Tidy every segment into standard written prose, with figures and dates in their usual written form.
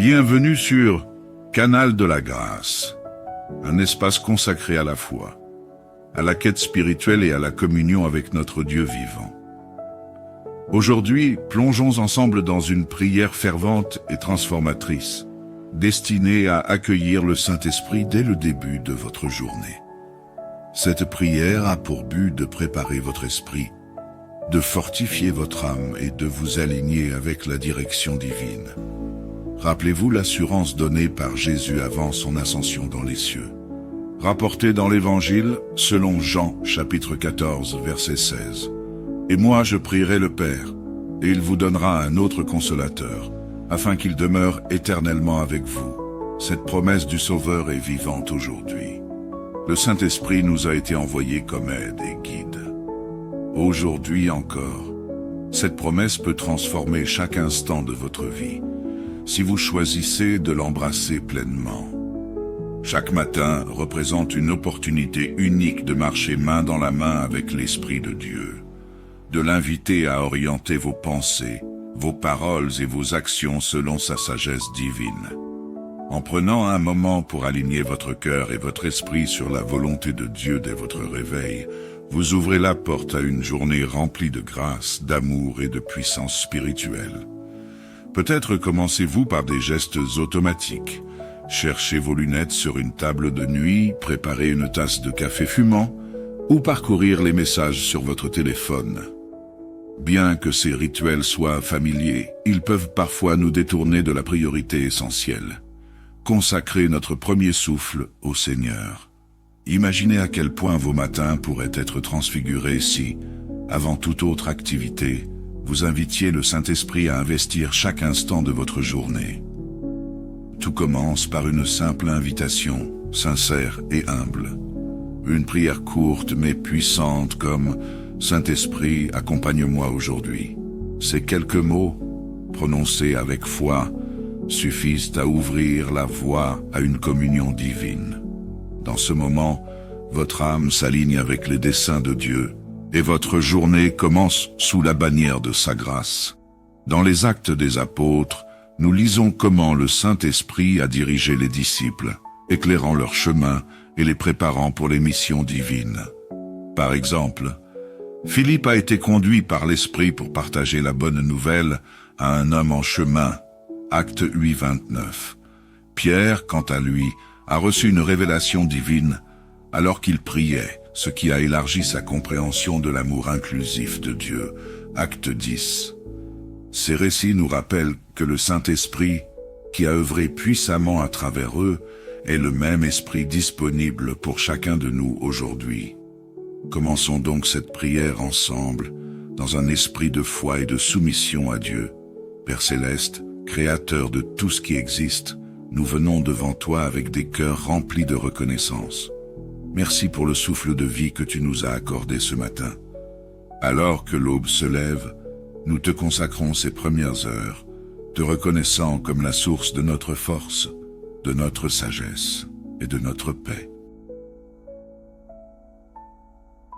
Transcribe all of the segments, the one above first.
Bienvenue sur Canal de la Grâce, un espace consacré à la foi, à la quête spirituelle et à la communion avec notre Dieu vivant. Aujourd'hui, plongeons ensemble dans une prière fervente et transformatrice, destinée à accueillir le Saint-Esprit dès le début de votre journée. Cette prière a pour but de préparer votre esprit, de fortifier votre âme et de vous aligner avec la direction divine. Rappelez-vous l'assurance donnée par Jésus avant son ascension dans les cieux. Rapportée dans l'Évangile, selon Jean, chapitre 14, verset 16. « Et moi je prierai le Père, et il vous donnera un autre consolateur, afin qu'il demeure éternellement avec vous. » Cette promesse du Sauveur est vivante aujourd'hui. Le Saint-Esprit nous a été envoyé comme aide et guide. Aujourd'hui encore, cette promesse peut transformer chaque instant de votre vie, si vous choisissez de l'embrasser pleinement. Chaque matin représente une opportunité unique de marcher main dans la main avec l'Esprit de Dieu, de l'inviter à orienter vos pensées, vos paroles et vos actions selon sa sagesse divine. En prenant un moment pour aligner votre cœur et votre esprit sur la volonté de Dieu dès votre réveil, vous ouvrez la porte à une journée remplie de grâce, d'amour et de puissance spirituelle. Peut-être commencez-vous par des gestes automatiques. Cherchez vos lunettes sur une table de nuit, préparez une tasse de café fumant, ou parcourir les messages sur votre téléphone. Bien que ces rituels soient familiers, ils peuvent parfois nous détourner de la priorité essentielle. Consacrez notre premier souffle au Seigneur. Imaginez à quel point vos matins pourraient être transfigurés si, avant toute autre activité, vous invitiez le Saint-Esprit à investir chaque instant de votre journée. Tout commence par une simple invitation, sincère et humble. Une prière courte mais puissante comme « Saint-Esprit, accompagne-moi aujourd'hui ». Ces quelques mots, prononcés avec foi, suffisent à ouvrir la voie à une communion divine. Dans ce moment, votre âme s'aligne avec les desseins de Dieu, et votre journée commence sous la bannière de sa grâce. Dans les Actes des Apôtres, nous lisons comment le Saint-Esprit a dirigé les disciples, éclairant leur chemin et les préparant pour les missions divines. Par exemple, Philippe a été conduit par l'Esprit pour partager la bonne nouvelle à un homme en chemin, Acte 8, 29. Pierre, quant à lui, a reçu une révélation divine alors qu'il priait, ce qui a élargi sa compréhension de l'amour inclusif de Dieu. Acte 10. Ces récits nous rappellent que le Saint-Esprit, qui a œuvré puissamment à travers eux, est le même Esprit disponible pour chacun de nous aujourd'hui. Commençons donc cette prière ensemble, dans un esprit de foi et de soumission à Dieu. Père Céleste, Créateur de tout ce qui existe, nous venons devant toi avec des cœurs remplis de reconnaissance. Merci pour le souffle de vie que tu nous as accordé ce matin. Alors que l'aube se lève, nous te consacrons ces premières heures, te reconnaissant comme la source de notre force, de notre sagesse et de notre paix.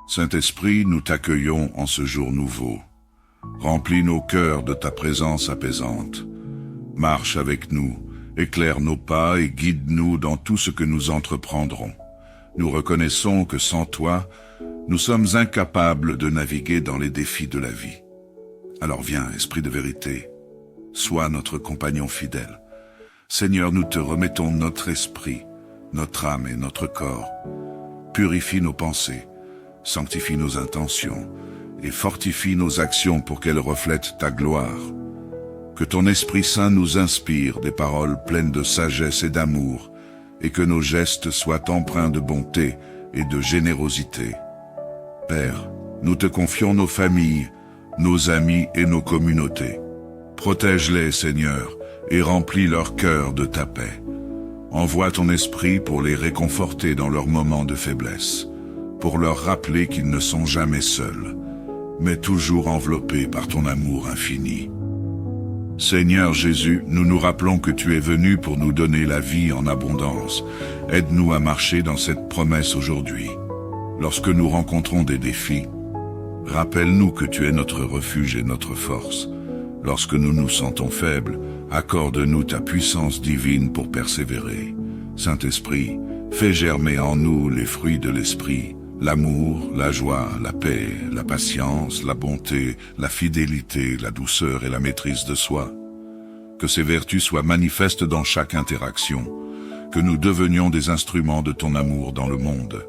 Saint-Esprit, nous t'accueillons en ce jour nouveau. Remplis nos cœurs de ta présence apaisante. Marche avec nous, éclaire nos pas et guide-nous dans tout ce que nous entreprendrons. Nous reconnaissons que sans toi, nous sommes incapables de naviguer dans les défis de la vie. Alors viens, Esprit de vérité, sois notre compagnon fidèle. Seigneur, nous te remettons notre esprit, notre âme et notre corps. Purifie nos pensées, sanctifie nos intentions et fortifie nos actions pour qu'elles reflètent ta gloire. Que ton Esprit Saint nous inspire des paroles pleines de sagesse et d'amour, et que nos gestes soient empreints de bonté et de générosité. Père, nous te confions nos familles, nos amis et nos communautés. Protège-les, Seigneur, et remplis leur cœur de ta paix. Envoie ton esprit pour les réconforter dans leurs moments de faiblesse, pour leur rappeler qu'ils ne sont jamais seuls, mais toujours enveloppés par ton amour infini. Seigneur Jésus, nous nous rappelons que tu es venu pour nous donner la vie en abondance. Aide-nous à marcher dans cette promesse aujourd'hui. Lorsque nous rencontrons des défis, rappelle-nous que tu es notre refuge et notre force. Lorsque nous nous sentons faibles, accorde-nous ta puissance divine pour persévérer. Saint-Esprit, fais germer en nous les fruits de l'Esprit, l'amour, la joie, la paix, la patience, la bonté, la fidélité, la douceur et la maîtrise de soi. Que ces vertus soient manifestes dans chaque interaction, que nous devenions des instruments de ton amour dans le monde.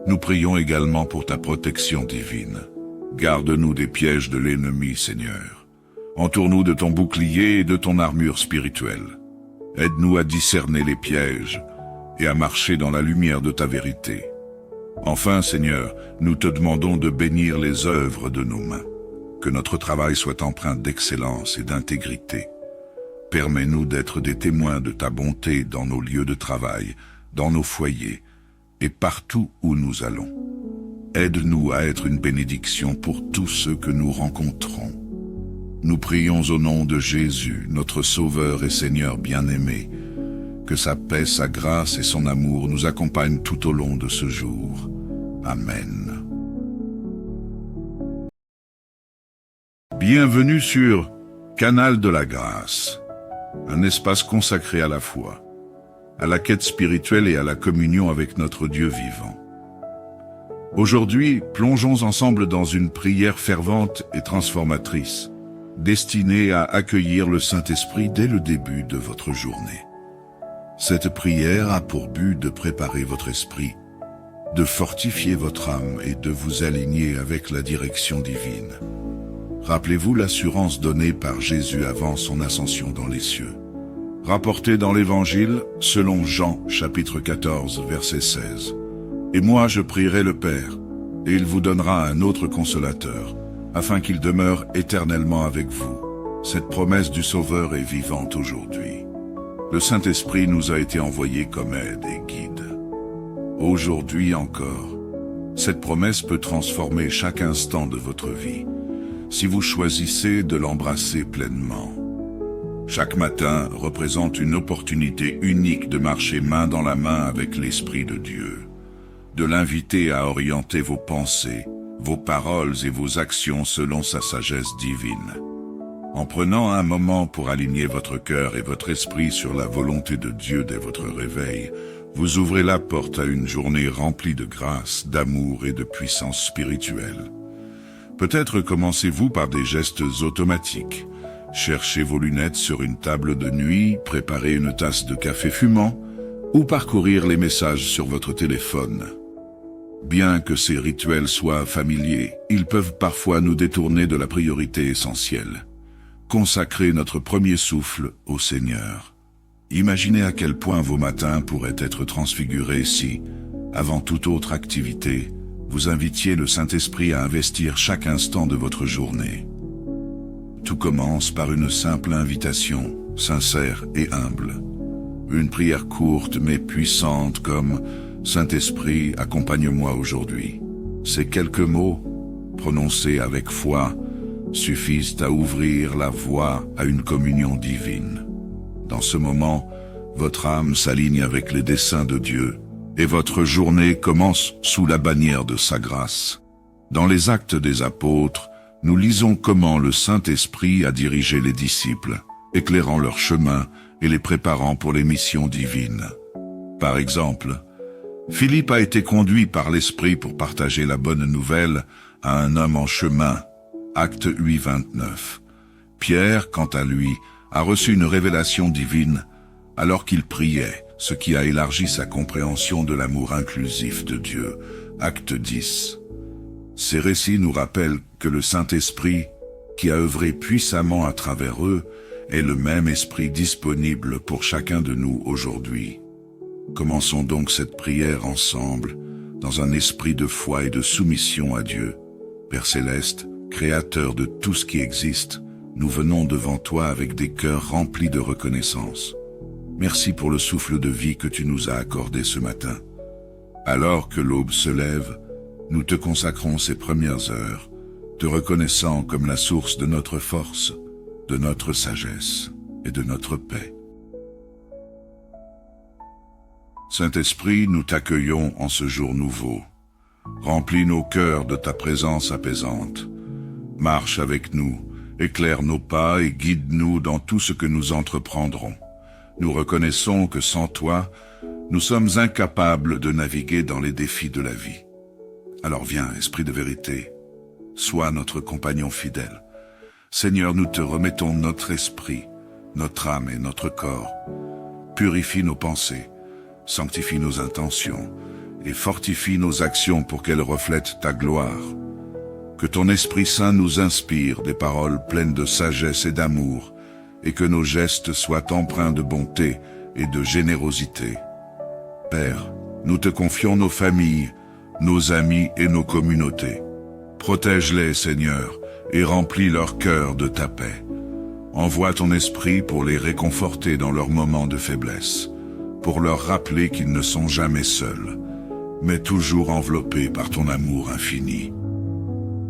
Nous prions également pour ta protection divine. Garde-nous des pièges de l'ennemi, Seigneur. Entoure-nous de ton bouclier et de ton armure spirituelle. Aide-nous à discerner les pièges et à marcher dans la lumière de ta vérité. Enfin, Seigneur, nous te demandons de bénir les œuvres de nos mains. Que notre travail soit empreint d'excellence et d'intégrité. Permets-nous d'être des témoins de ta bonté dans nos lieux de travail, dans nos foyers et partout où nous allons. Aide-nous à être une bénédiction pour tous ceux que nous rencontrons. Nous prions au nom de Jésus, notre Sauveur et Seigneur bien-aimé, que sa paix, sa grâce et son amour nous accompagnent tout au long de ce jour. Amen. Bienvenue sur Canal de la Grâce, un espace consacré à la foi, à la quête spirituelle et à la communion avec notre Dieu vivant. Aujourd'hui, plongeons ensemble dans une prière fervente et transformatrice, destinée à accueillir le Saint-Esprit dès le début de votre journée. Cette prière a pour but de préparer votre esprit, de fortifier votre âme et de vous aligner avec la direction divine. Rappelez-vous l'assurance donnée par Jésus avant son ascension dans les cieux. Rapporté dans l'Évangile, selon Jean, chapitre 14, verset 16. « Et moi je prierai le Père, et il vous donnera un autre consolateur, afin qu'il demeure éternellement avec vous. » Cette promesse du Sauveur est vivante aujourd'hui. Le Saint-Esprit nous a été envoyé comme aide et guide. Aujourd'hui encore, cette promesse peut transformer chaque instant de votre vie, si vous choisissez de l'embrasser pleinement. Chaque matin représente une opportunité unique de marcher main dans la main avec l'Esprit de Dieu, de l'inviter à orienter vos pensées, vos paroles et vos actions selon sa sagesse divine. En prenant un moment pour aligner votre cœur et votre esprit sur la volonté de Dieu dès votre réveil, vous ouvrez la porte à une journée remplie de grâce, d'amour et de puissance spirituelle. Peut-être commencez-vous par des gestes automatiques. Cherchez vos lunettes sur une table de nuit, préparez une tasse de café fumant, ou parcourir les messages sur votre téléphone. Bien que ces rituels soient familiers, ils peuvent parfois nous détourner de la priorité essentielle. Consacrez notre premier souffle au Seigneur. Imaginez à quel point vos matins pourraient être transfigurés si, avant toute autre activité, vous invitiez le Saint-Esprit à investir chaque instant de votre journée. Tout commence par une simple invitation, sincère et humble. Une prière courte mais puissante comme « Saint-Esprit, accompagne-moi aujourd'hui ». Ces quelques mots, prononcés avec foi, suffisent à ouvrir la voie à une communion divine. Dans ce moment, votre âme s'aligne avec les desseins de Dieu et votre journée commence sous la bannière de sa grâce. Dans les Actes des Apôtres, nous lisons comment le Saint-Esprit a dirigé les disciples, éclairant leur chemin et les préparant pour les missions divines. Par exemple, Philippe a été conduit par l'Esprit pour partager la bonne nouvelle à un homme en chemin. Acte 8, 29. Pierre, quant à lui, a reçu une révélation divine alors qu'il priait, ce qui a élargi sa compréhension de l'amour inclusif de Dieu. Acte 10. Ces récits nous rappellent que le Saint-Esprit, qui a œuvré puissamment à travers eux, est le même Esprit disponible pour chacun de nous aujourd'hui. Commençons donc cette prière ensemble, dans un esprit de foi et de soumission à Dieu. Père Céleste, Créateur de tout ce qui existe, nous venons devant toi avec des cœurs remplis de reconnaissance. Merci pour le souffle de vie que tu nous as accordé ce matin. Alors que l'aube se lève, nous te consacrons ces premières heures, te reconnaissant comme la source de notre force, de notre sagesse et de notre paix. Saint-Esprit, nous t'accueillons en ce jour nouveau. Remplis nos cœurs de ta présence apaisante. Marche avec nous Éclaire nos pas et guide-nous dans tout ce que nous entreprendrons. Nous reconnaissons que sans toi, nous sommes incapables de naviguer dans les défis de la vie. Alors viens, Esprit de vérité, sois notre compagnon fidèle. Seigneur, nous te remettons notre esprit, notre âme et notre corps. Purifie nos pensées, sanctifie nos intentions et fortifie nos actions pour qu'elles reflètent ta gloire. Que ton Esprit Saint nous inspire des paroles pleines de sagesse et d'amour, et que nos gestes soient empreints de bonté et de générosité. Père, nous te confions nos familles, nos amis et nos communautés. Protège-les, Seigneur, et remplis leur cœur de ta paix. Envoie ton esprit pour les réconforter dans leurs moments de faiblesse, pour leur rappeler qu'ils ne sont jamais seuls, mais toujours enveloppés par ton amour infini.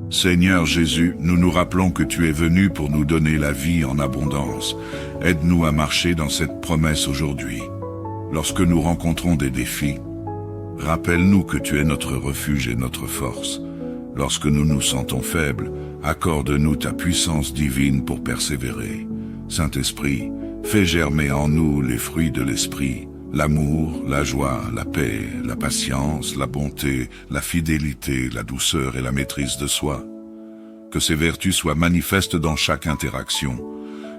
Seigneur Jésus, nous nous rappelons que tu es venu pour nous donner la vie en abondance. Aide-nous à marcher dans cette promesse aujourd'hui. Lorsque nous rencontrons des défis, rappelle-nous que tu es notre refuge et notre force. Lorsque nous nous sentons faibles, accorde-nous ta puissance divine pour persévérer. Saint-Esprit, fais germer en nous les fruits de l'Esprit, l'amour, la joie, la paix, la patience, la bonté, la fidélité, la douceur et la maîtrise de soi. Que ces vertus soient manifestes dans chaque interaction,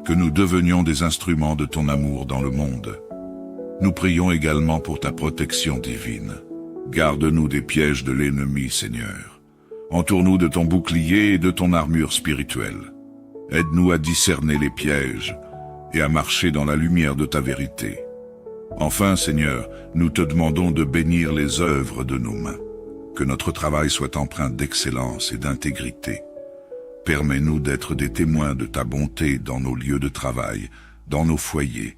que nous devenions des instruments de ton amour dans le monde. Nous prions également pour ta protection divine. Garde-nous des pièges de l'ennemi, Seigneur. Entoure-nous de ton bouclier et de ton armure spirituelle. Aide-nous à discerner les pièges et à marcher dans la lumière de ta vérité. Enfin, Seigneur, nous te demandons de bénir les œuvres de nos mains. Que notre travail soit empreint d'excellence et d'intégrité. Permets-nous d'être des témoins de ta bonté dans nos lieux de travail, dans nos foyers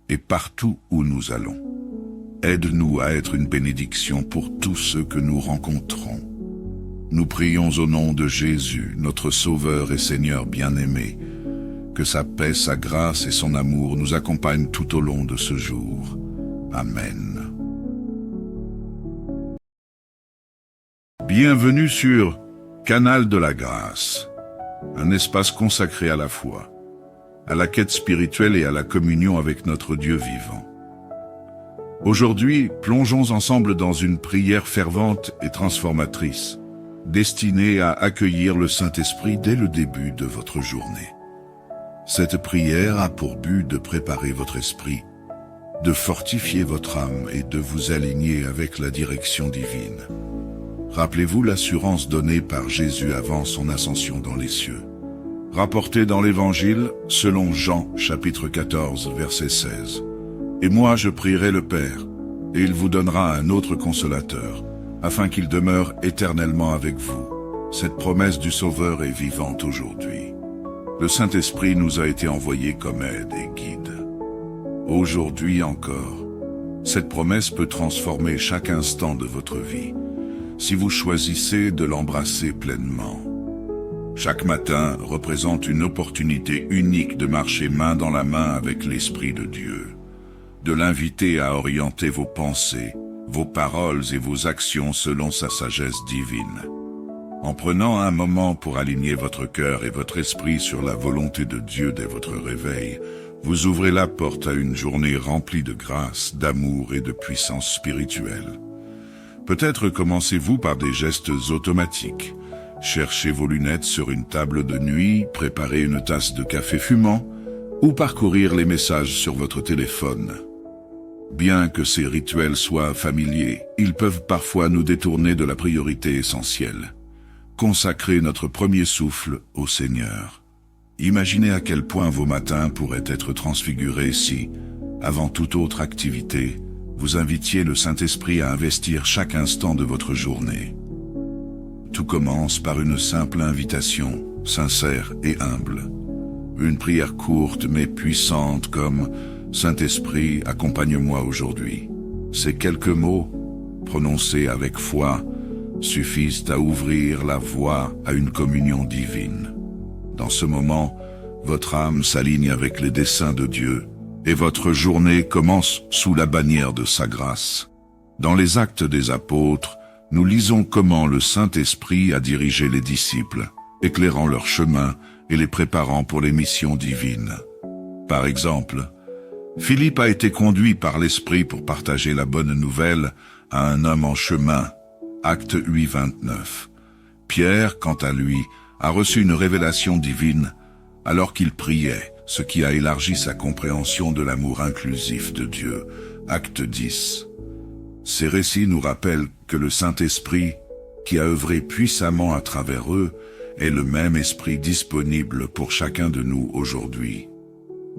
et partout où nous allons. Aide-nous à être une bénédiction pour tous ceux que nous rencontrons. Nous prions au nom de Jésus, notre Sauveur et Seigneur bien-aimé, que sa paix, sa grâce et son amour nous accompagnent tout au long de ce jour. Amen. Bienvenue sur Canal de la Grâce, un espace consacré à la foi, à la quête spirituelle et à la communion avec notre Dieu vivant. Aujourd'hui, plongeons ensemble dans une prière fervente et transformatrice, destinée à accueillir le Saint-Esprit dès le début de votre journée. Cette prière a pour but de préparer votre esprit, de fortifier votre âme et de vous aligner avec la direction divine. Rappelez-vous l'assurance donnée par Jésus avant son ascension dans les cieux. Rapporté dans l'Évangile, selon Jean, chapitre 14, verset 16. « Et moi je prierai le Père, et il vous donnera un autre consolateur, afin qu'il demeure éternellement avec vous. » Cette promesse du Sauveur est vivante aujourd'hui. Le Saint-Esprit nous a été envoyé comme aide et guide. Aujourd'hui encore, cette promesse peut transformer chaque instant de votre vie, si vous choisissez de l'embrasser pleinement. Chaque matin représente une opportunité unique de marcher main dans la main avec l'Esprit de Dieu, de l'inviter à orienter vos pensées, vos paroles et vos actions selon sa sagesse divine. En prenant un moment pour aligner votre cœur et votre esprit sur la volonté de Dieu dès votre réveil, vous ouvrez la porte à une journée remplie de grâce, d'amour et de puissance spirituelle. Peut-être commencez-vous par des gestes automatiques. Cherchez vos lunettes sur une table de nuit, préparez une tasse de café fumant, ou parcourir les messages sur votre téléphone. Bien que ces rituels soient familiers, ils peuvent parfois nous détourner de la priorité essentielle. Consacrez notre premier souffle au Seigneur. Imaginez à quel point vos matins pourraient être transfigurés si, avant toute autre activité, vous invitiez le Saint-Esprit à investir chaque instant de votre journée. Tout commence par une simple invitation, sincère et humble. Une prière courte mais puissante comme « Saint-Esprit, accompagne-moi aujourd'hui ». Ces quelques mots, prononcés avec foi, suffisent à ouvrir la voie à une communion divine. Dans ce moment, votre âme s'aligne avec les desseins de Dieu et votre journée commence sous la bannière de sa grâce. Dans les Actes des Apôtres, nous lisons comment le Saint-Esprit a dirigé les disciples, éclairant leur chemin et les préparant pour les missions divines. Par exemple, Philippe a été conduit par l'Esprit pour partager la bonne nouvelle à un homme en chemin, Acte 8, 29. Pierre, quant à lui, a reçu une révélation divine alors qu'il priait, ce qui a élargi sa compréhension de l'amour inclusif de Dieu, Acte 10. Ces récits nous rappellent que le Saint-Esprit, qui a œuvré puissamment à travers eux, est le même Esprit disponible pour chacun de nous aujourd'hui.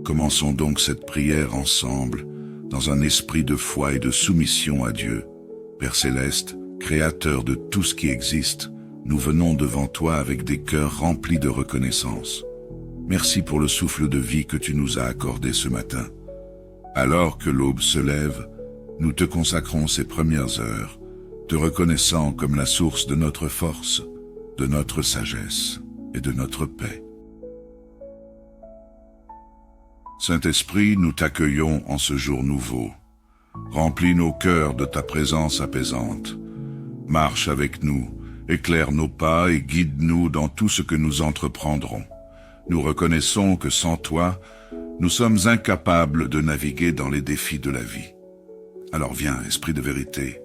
Commençons donc cette prière ensemble, dans un esprit de foi et de soumission à Dieu. Père Céleste, Créateur de tout ce qui existe, nous venons devant toi avec des cœurs remplis de reconnaissance. Merci pour le souffle de vie que tu nous as accordé ce matin. Alors que l'aube se lève, nous te consacrons ces premières heures, te reconnaissant comme la source de notre force, de notre sagesse et de notre paix. Saint-Esprit, nous t'accueillons en ce jour nouveau. Remplis nos cœurs de ta présence apaisante. Marche avec nous, éclaire nos pas et guide-nous dans tout ce que nous entreprendrons. Nous reconnaissons que sans toi, nous sommes incapables de naviguer dans les défis de la vie. Alors viens, Esprit de vérité,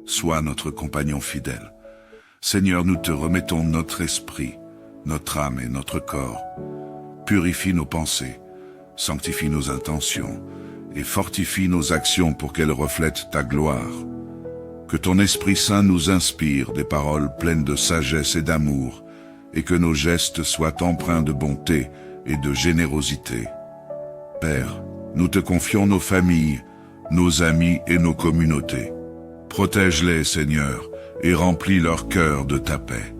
sois notre compagnon fidèle. Seigneur, nous te remettons notre esprit, notre âme et notre corps. Purifie nos pensées, sanctifie nos intentions et fortifie nos actions pour qu'elles reflètent ta gloire. Que ton Esprit Saint nous inspire des paroles pleines de sagesse et d'amour, et que nos gestes soient empreints de bonté et de générosité. Père, nous te confions nos familles, nos amis et nos communautés. Protège-les, Seigneur, et remplis leur cœur de ta paix.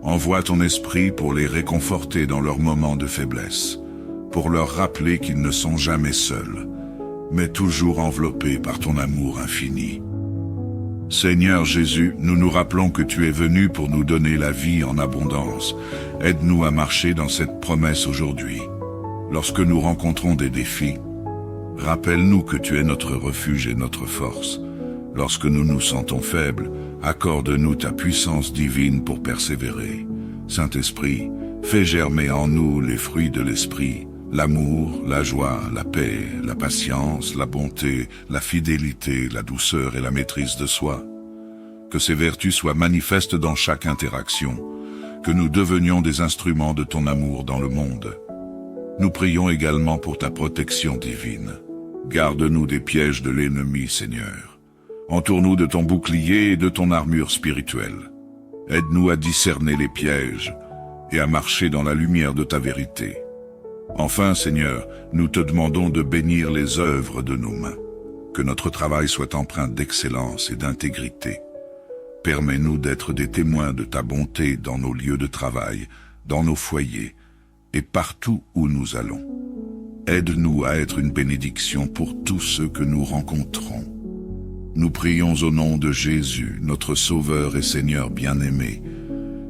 Envoie ton Esprit pour les réconforter dans leurs moments de faiblesse, pour leur rappeler qu'ils ne sont jamais seuls, mais toujours enveloppés par ton amour infini. Seigneur Jésus, nous nous rappelons que tu es venu pour nous donner la vie en abondance. Aide-nous à marcher dans cette promesse aujourd'hui. Lorsque nous rencontrons des défis, rappelle-nous que tu es notre refuge et notre force. Lorsque nous nous sentons faibles, accorde-nous ta puissance divine pour persévérer. Saint-Esprit, fais germer en nous les fruits de l'Esprit, l'amour, la joie, la paix, la patience, la bonté, la fidélité, la douceur et la maîtrise de soi. Que ces vertus soient manifestes dans chaque interaction, que nous devenions des instruments de ton amour dans le monde. Nous prions également pour ta protection divine. Garde-nous des pièges de l'ennemi, Seigneur. Entoure-nous de ton bouclier et de ton armure spirituelle. Aide-nous à discerner les pièges et à marcher dans la lumière de ta vérité. Enfin, Seigneur, nous te demandons de bénir les œuvres de nos mains, que notre travail soit empreint d'excellence et d'intégrité. Permets-nous d'être des témoins de ta bonté dans nos lieux de travail, dans nos foyers et partout où nous allons. Aide-nous à être une bénédiction pour tous ceux que nous rencontrons. Nous prions au nom de Jésus, notre Sauveur et Seigneur bien-aimé,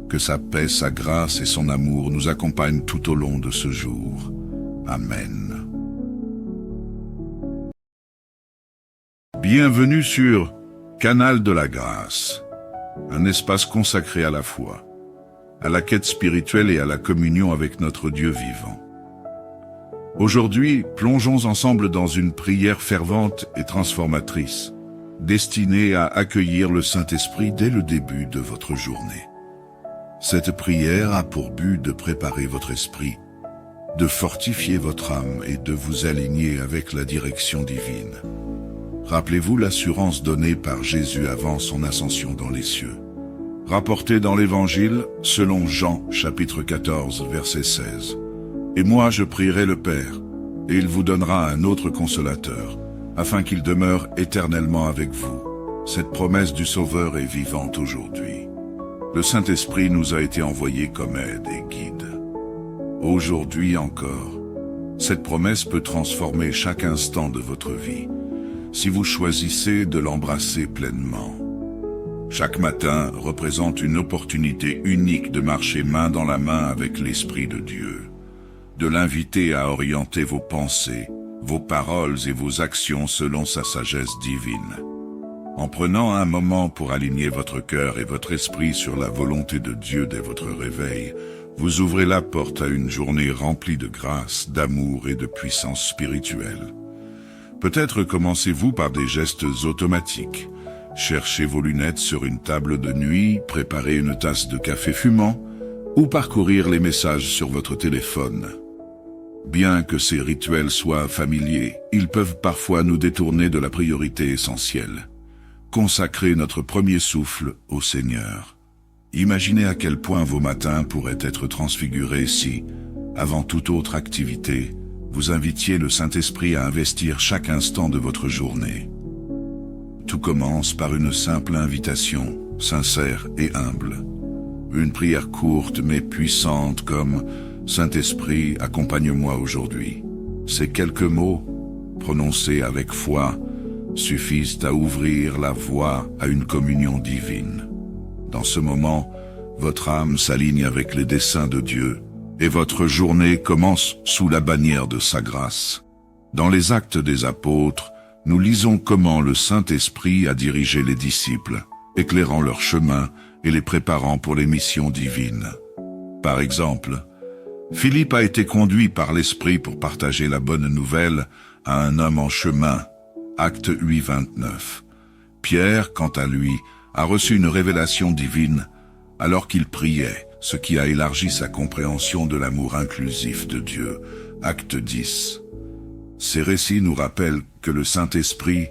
que sa paix, sa grâce et son amour nous accompagnent tout au long de ce jour. Amen. Bienvenue sur Canal de la Grâce, un espace consacré à la foi, à la quête spirituelle et à la communion avec notre Dieu vivant. Aujourd'hui, plongeons ensemble dans une prière fervente et transformatrice, destinée à accueillir le Saint-Esprit dès le début de votre journée. Cette prière a pour but de préparer votre esprit, de fortifier votre âme et de vous aligner avec la direction divine. Rappelez-vous l'assurance donnée par Jésus avant son ascension dans les cieux. Rapportée dans l'Évangile, selon Jean, chapitre 14, verset 16. « Et moi je prierai le Père, et il vous donnera un autre consolateur, afin qu'il demeure éternellement avec vous. » Cette promesse du Sauveur est vivante aujourd'hui. Le Saint-Esprit nous a été envoyé comme aide et guide. Aujourd'hui encore, cette promesse peut transformer chaque instant de votre vie, si vous choisissez de l'embrasser pleinement. Chaque matin représente une opportunité unique de marcher main dans la main avec l'Esprit de Dieu, de l'inviter à orienter vos pensées, vos paroles et vos actions selon sa sagesse divine. En prenant un moment pour aligner votre cœur et votre esprit sur la volonté de Dieu dès votre réveil, vous ouvrez la porte à une journée remplie de grâce, d'amour et de puissance spirituelle. Peut-être commencez-vous par des gestes automatiques. Cherchez vos lunettes sur une table de nuit, préparez une tasse de café fumant, ou parcourir les messages sur votre téléphone. Bien que ces rituels soient familiers, ils peuvent parfois nous détourner de la priorité essentielle. Consacrer notre premier souffle au Seigneur. Imaginez à quel point vos matins pourraient être transfigurés si, avant toute autre activité, vous invitiez le Saint-Esprit à investir chaque instant de votre journée. Tout commence par une simple invitation, sincère et humble. Une prière courte mais puissante comme « Saint-Esprit, accompagne-moi aujourd'hui ». Ces quelques mots, prononcés avec foi, suffisent à ouvrir la voie à une communion divine. Dans ce moment, votre âme s'aligne avec les desseins de Dieu et votre journée commence sous la bannière de sa grâce. Dans les Actes des Apôtres, nous lisons comment le Saint-Esprit a dirigé les disciples, éclairant leur chemin et les préparant pour les missions divines. Par exemple, Philippe a été conduit par l'Esprit pour partager la bonne nouvelle à un homme en chemin, Acte 8, 29. Pierre, quant à lui, a reçu une révélation divine alors qu'il priait, ce qui a élargi sa compréhension de l'amour inclusif de Dieu, Acte 10. Ces récits nous rappellent que le Saint-Esprit,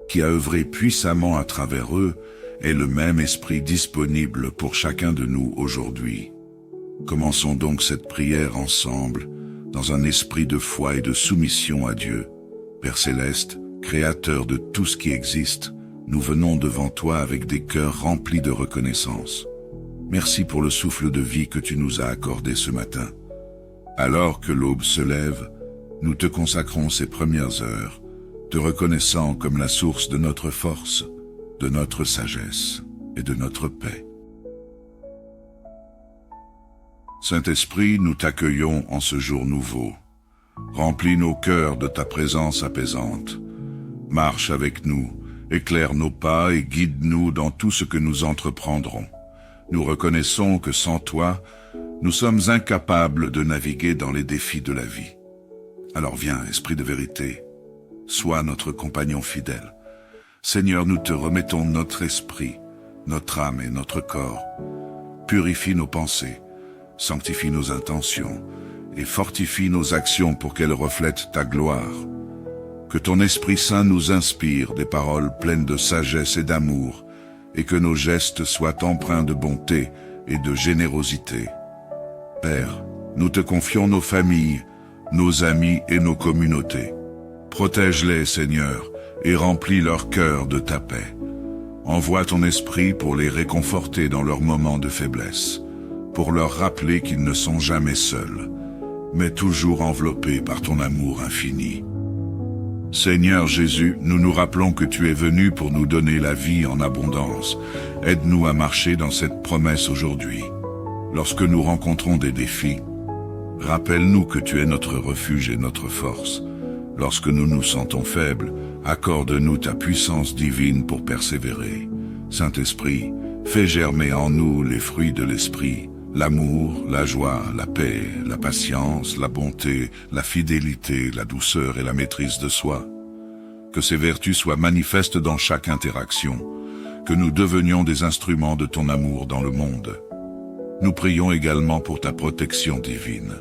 qui a œuvré puissamment à travers eux, est le même Esprit disponible pour chacun de nous aujourd'hui. Commençons donc cette prière ensemble, dans un esprit de foi et de soumission à Dieu. Père Céleste, Créateur de tout ce qui existe, nous venons devant toi avec des cœurs remplis de reconnaissance. Merci pour le souffle de vie que tu nous as accordé ce matin. Alors que l'aube se lève, nous te consacrons ces premières heures, te reconnaissant comme la source de notre force, de notre sagesse et de notre paix. Saint-Esprit, nous t'accueillons en ce jour nouveau. Remplis nos cœurs de ta présence apaisante. Marche avec nous, éclaire nos pas et guide-nous dans tout ce que nous entreprendrons. Nous reconnaissons que sans toi, nous sommes incapables de naviguer dans les défis de la vie. Alors viens, Esprit de vérité, sois notre compagnon fidèle. Seigneur, nous te remettons notre esprit, notre âme et notre corps. Purifie nos pensées, sanctifie nos intentions et fortifie nos actions pour qu'elles reflètent ta gloire. Que ton Esprit Saint nous inspire des paroles pleines de sagesse et d'amour, et que nos gestes soient empreints de bonté et de générosité. Père, nous te confions nos familles, nos amis et nos communautés. Protège-les, Seigneur, et remplis leur cœur de ta paix. Envoie ton Esprit pour les réconforter dans leurs moments de faiblesse, pour leur rappeler qu'ils ne sont jamais seuls, mais toujours enveloppés par ton amour infini. Seigneur Jésus, nous nous rappelons que tu es venu pour nous donner la vie en abondance. Aide-nous à marcher dans cette promesse aujourd'hui. Lorsque nous rencontrons des défis, rappelle-nous que tu es notre refuge et notre force. Lorsque nous nous sentons faibles, accorde-nous ta puissance divine pour persévérer. Saint-Esprit, fais germer en nous les fruits de l'Esprit, l'amour, la joie, la paix, la patience, la bonté, la fidélité, la douceur et la maîtrise de soi. Que ces vertus soient manifestes dans chaque interaction, que nous devenions des instruments de ton amour dans le monde. Nous prions également pour ta protection divine.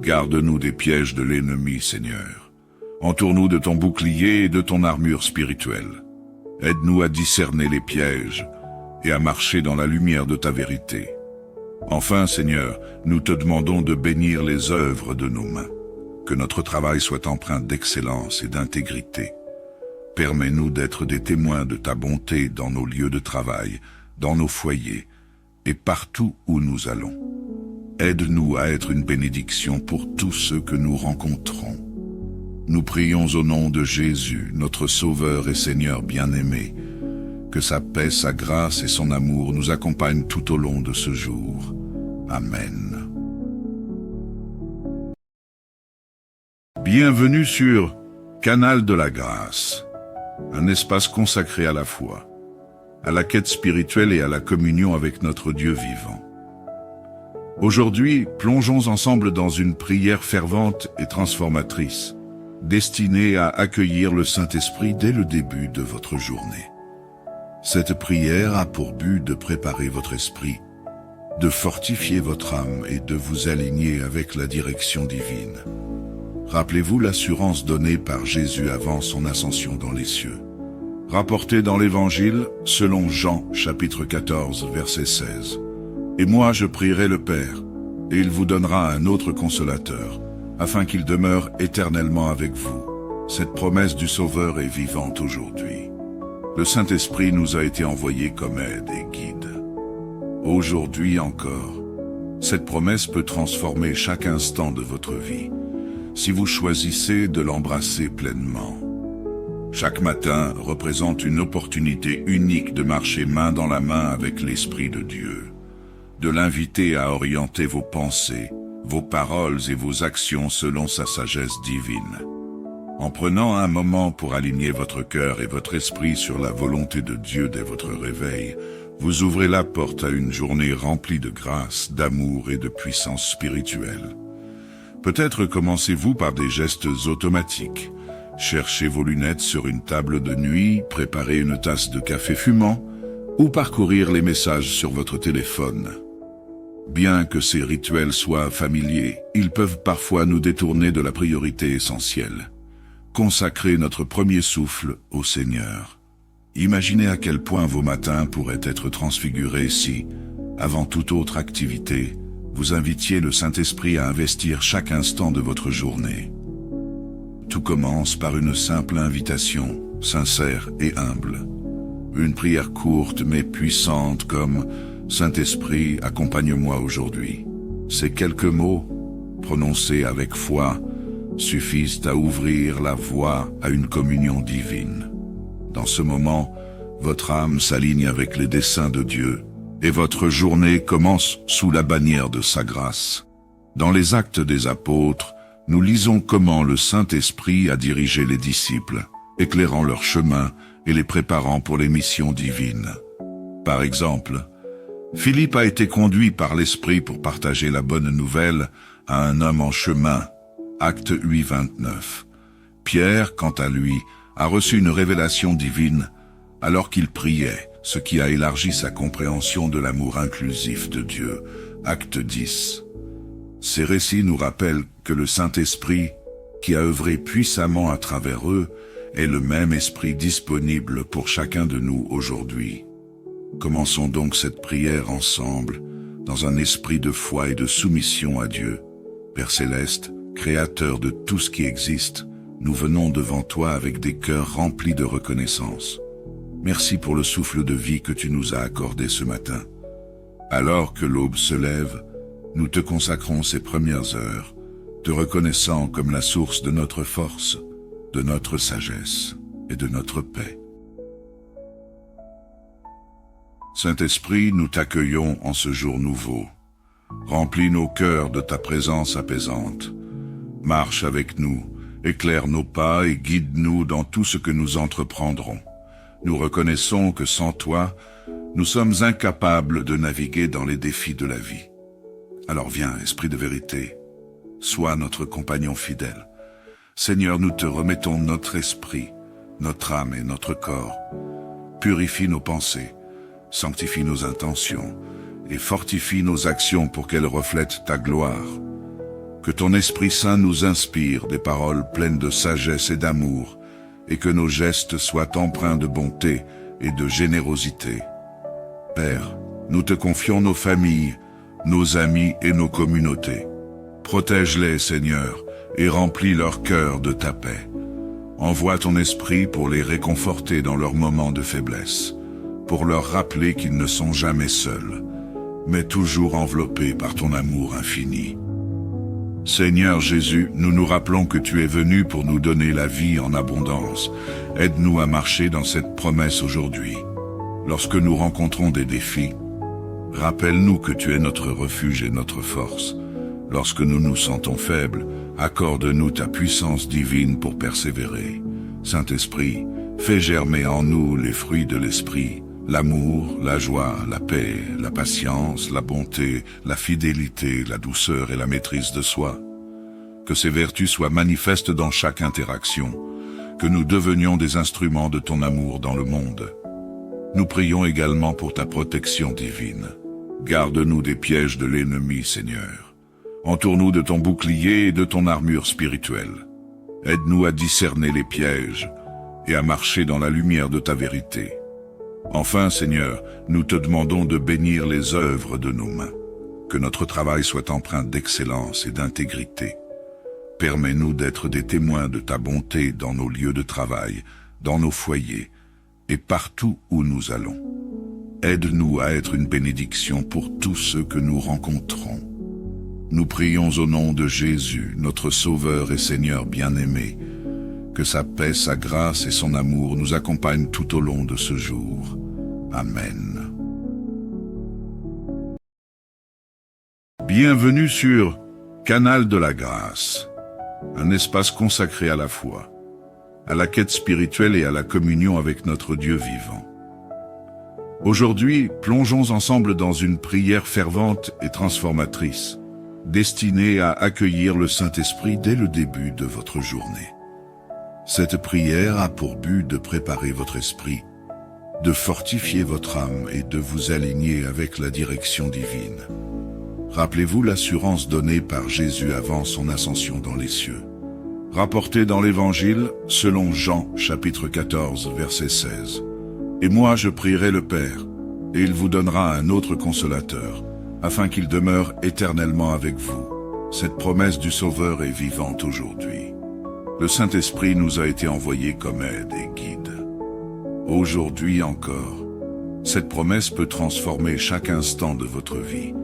Garde-nous des pièges de l'ennemi, Seigneur. Entoure-nous de ton bouclier et de ton armure spirituelle. Aide-nous à discerner les pièges et à marcher dans la lumière de ta vérité. Enfin, Seigneur, nous te demandons de bénir les œuvres de nos mains. Que notre travail soit empreint d'excellence et d'intégrité. Permets-nous d'être des témoins de ta bonté dans nos lieux de travail, dans nos foyers et partout où nous allons. Aide-nous à être une bénédiction pour tous ceux que nous rencontrons. Nous prions au nom de Jésus, notre Sauveur et Seigneur bien-aimé, que sa paix, sa grâce et son amour nous accompagnent tout au long de ce jour. Amen. Bienvenue sur Canal de la Grâce, un espace consacré à la foi, à la quête spirituelle et à la communion avec notre Dieu vivant. Aujourd'hui, plongeons ensemble dans une prière fervente et transformatrice, destinée à accueillir le Saint-Esprit dès le début de votre journée. Cette prière a pour but de préparer votre esprit, de fortifier votre âme et de vous aligner avec la direction divine. Rappelez-vous l'assurance donnée par Jésus avant son ascension dans les cieux. Rapporté dans l'Évangile, selon Jean, chapitre 14, verset 16. « Et moi je prierai le Père, et il vous donnera un autre consolateur, afin qu'il demeure éternellement avec vous. » Cette promesse du Sauveur est vivante aujourd'hui. Le Saint-Esprit nous a été envoyé comme aide et guide. Aujourd'hui encore, cette promesse peut transformer chaque instant de votre vie, si vous choisissez de l'embrasser pleinement. Chaque matin représente une opportunité unique de marcher main dans la main avec l'Esprit de Dieu, de l'inviter à orienter vos pensées, vos paroles et vos actions selon sa sagesse divine. En prenant un moment pour aligner votre cœur et votre esprit sur la volonté de Dieu dès votre réveil, vous ouvrez la porte à une journée remplie de grâce, d'amour et de puissance spirituelle. Peut-être commencez-vous par des gestes automatiques. Cherchez vos lunettes sur une table de nuit, préparez une tasse de café fumant, ou parcourir les messages sur votre téléphone. Bien que ces rituels soient familiers, ils peuvent parfois nous détourner de la priorité essentielle. Consacrez notre premier souffle au Seigneur. Imaginez à quel point vos matins pourraient être transfigurés si, avant toute autre activité, vous invitiez le Saint-Esprit à investir chaque instant de votre journée. Tout commence par une simple invitation, sincère et humble. Une prière courte mais puissante comme « Saint-Esprit, accompagne-moi aujourd'hui ». Ces quelques mots, prononcés avec foi, suffisent à ouvrir la voie à une communion divine. Dans ce moment, votre âme s'aligne avec les desseins de Dieu et votre journée commence sous la bannière de sa grâce. Dans les Actes des Apôtres, nous lisons comment le Saint-Esprit a dirigé les disciples, éclairant leur chemin et les préparant pour les missions divines. Par exemple, Philippe a été conduit par l'Esprit pour partager la bonne nouvelle à un homme en chemin, Acte 8, 29. Pierre, quant à lui, a reçu une révélation divine alors qu'il priait, ce qui a élargi sa compréhension de l'amour inclusif de Dieu. Acte 10. Ces récits nous rappellent que le Saint-Esprit, qui a œuvré puissamment à travers eux, est le même Esprit disponible pour chacun de nous aujourd'hui. Commençons donc cette prière ensemble, dans un esprit de foi et de soumission à Dieu. Père Céleste, Créateur de tout ce qui existe, nous venons devant toi avec des cœurs remplis de reconnaissance. Merci pour le souffle de vie que tu nous as accordé ce matin. Alors que l'aube se lève, nous te consacrons ces premières heures, te reconnaissant comme la source de notre force, de notre sagesse et de notre paix. Saint-Esprit, nous t'accueillons en ce jour nouveau. Remplis nos cœurs de ta présence apaisante. Marche avec nous, éclaire nos pas et guide-nous dans tout ce que nous entreprendrons. Nous reconnaissons que sans toi, nous sommes incapables de naviguer dans les défis de la vie. Alors viens, Esprit de vérité, sois notre compagnon fidèle. Seigneur, nous te remettons notre esprit, notre âme et notre corps. Purifie nos pensées, sanctifie nos intentions et fortifie nos actions pour qu'elles reflètent ta gloire. Que ton Esprit Saint nous inspire des paroles pleines de sagesse et d'amour, et que nos gestes soient empreints de bonté et de générosité. Père, nous te confions nos familles, nos amis et nos communautés. Protège-les, Seigneur, et remplis leur cœur de ta paix. Envoie ton esprit pour les réconforter dans leurs moments de faiblesse, pour leur rappeler qu'ils ne sont jamais seuls, mais toujours enveloppés par ton amour infini. Seigneur Jésus, nous nous rappelons que tu es venu pour nous donner la vie en abondance. Aide-nous à marcher dans cette promesse aujourd'hui. Lorsque nous rencontrons des défis, rappelle-nous que tu es notre refuge et notre force. Lorsque nous nous sentons faibles, accorde-nous ta puissance divine pour persévérer. Saint-Esprit, fais germer en nous les fruits de l'Esprit, l'amour, la joie, la paix, la patience, la bonté, la fidélité, la douceur et la maîtrise de soi. Que ces vertus soient manifestes dans chaque interaction, que nous devenions des instruments de ton amour dans le monde. Nous prions également pour ta protection divine. Garde-nous des pièges de l'ennemi, Seigneur. Entoure-nous de ton bouclier et de ton armure spirituelle. Aide-nous à discerner les pièges et à marcher dans la lumière de ta vérité. Enfin, Seigneur, nous te demandons de bénir les œuvres de nos mains. Que notre travail soit empreint d'excellence et d'intégrité. Permets-nous d'être des témoins de ta bonté dans nos lieux de travail, dans nos foyers et partout où nous allons. Aide-nous à être une bénédiction pour tous ceux que nous rencontrons. Nous prions au nom de Jésus, notre Sauveur et Seigneur bien-aimé, que sa paix, sa grâce et son amour nous accompagnent tout au long de ce jour. Amen. Bienvenue sur Canal de la Grâce, un espace consacré à la foi, à la quête spirituelle et à la communion avec notre Dieu vivant. Aujourd'hui, plongeons ensemble dans une prière fervente et transformatrice, destinée à accueillir le Saint-Esprit dès le début de votre journée. Cette prière a pour but de préparer votre esprit, de fortifier votre âme et de vous aligner avec la direction divine. Rappelez-vous l'assurance donnée par Jésus avant son ascension dans les cieux. Rapportée dans l'Évangile, selon Jean, chapitre 14, verset 16. « Et moi je prierai le Père, et il vous donnera un autre consolateur, afin qu'il demeure éternellement avec vous. » Cette promesse du Sauveur est vivante aujourd'hui. Le Saint-Esprit nous a été envoyé comme aide et guide. Aujourd'hui encore, cette promesse peut transformer chaque instant de votre vie,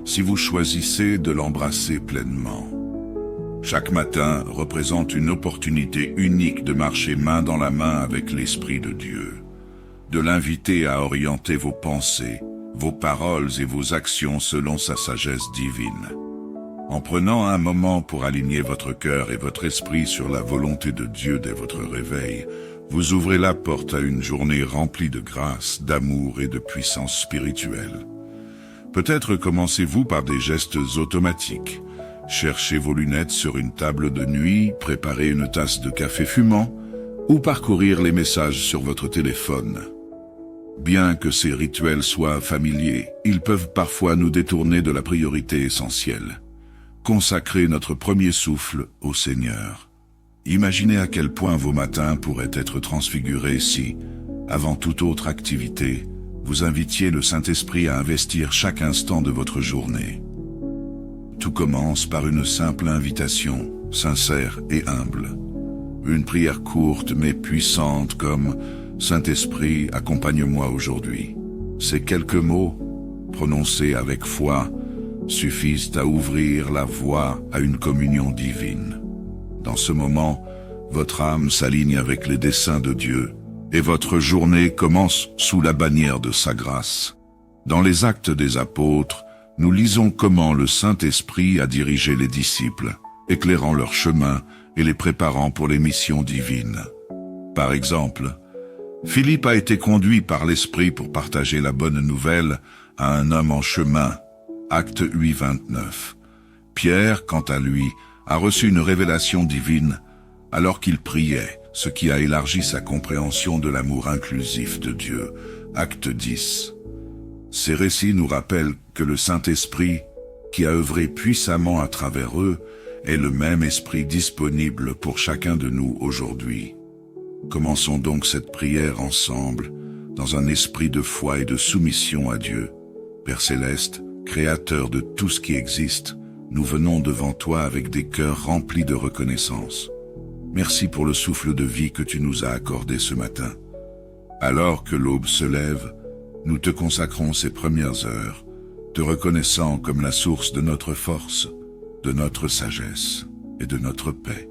si vous choisissez de l'embrasser pleinement. Chaque matin représente une opportunité unique de marcher main dans la main avec l'Esprit de Dieu, de l'inviter à orienter vos pensées, vos paroles et vos actions selon sa sagesse divine. En prenant un moment pour aligner votre cœur et votre esprit sur la volonté de Dieu dès votre réveil, vous ouvrez la porte à une journée remplie de grâce, d'amour et de puissance spirituelle. Peut-être commencez-vous par des gestes automatiques. Cherchez vos lunettes sur une table de nuit, préparez une tasse de café fumant, ou parcourir les messages sur votre téléphone. Bien que ces rituels soient familiers, ils peuvent parfois nous détourner de la priorité essentielle. Consacrez notre premier souffle au Seigneur. Imaginez à quel point vos matins pourraient être transfigurés si, avant toute autre activité, vous invitiez le Saint-Esprit à investir chaque instant de votre journée. Tout commence par une simple invitation, sincère et humble. Une prière courte mais puissante comme « Saint-Esprit, accompagne-moi aujourd'hui ». Ces quelques mots, prononcés avec foi, suffisent à ouvrir la voie à une communion divine. Dans ce moment, votre âme s'aligne avec les desseins de Dieu et votre journée commence sous la bannière de sa grâce. Dans les Actes des Apôtres, nous lisons comment le Saint-Esprit a dirigé les disciples, éclairant leur chemin et les préparant pour les missions divines. Par exemple, Philippe a été conduit par l'Esprit pour partager la bonne nouvelle à un homme en chemin, Acte 8, 29. Pierre, quant à lui, a reçu une révélation divine alors qu'il priait, ce qui a élargi sa compréhension de l'amour inclusif de Dieu, Acte 10. Ces récits nous rappellent que le Saint-Esprit, qui a œuvré puissamment à travers eux, est le même Esprit disponible pour chacun de nous aujourd'hui. Commençons donc cette prière ensemble, dans un esprit de foi et de soumission à Dieu. Père Céleste, Créateur de tout ce qui existe, nous venons devant toi avec des cœurs remplis de reconnaissance. Merci pour le souffle de vie que tu nous as accordé ce matin. Alors que l'aube se lève, nous te consacrons ces premières heures, te reconnaissant comme la source de notre force, de notre sagesse et de notre paix.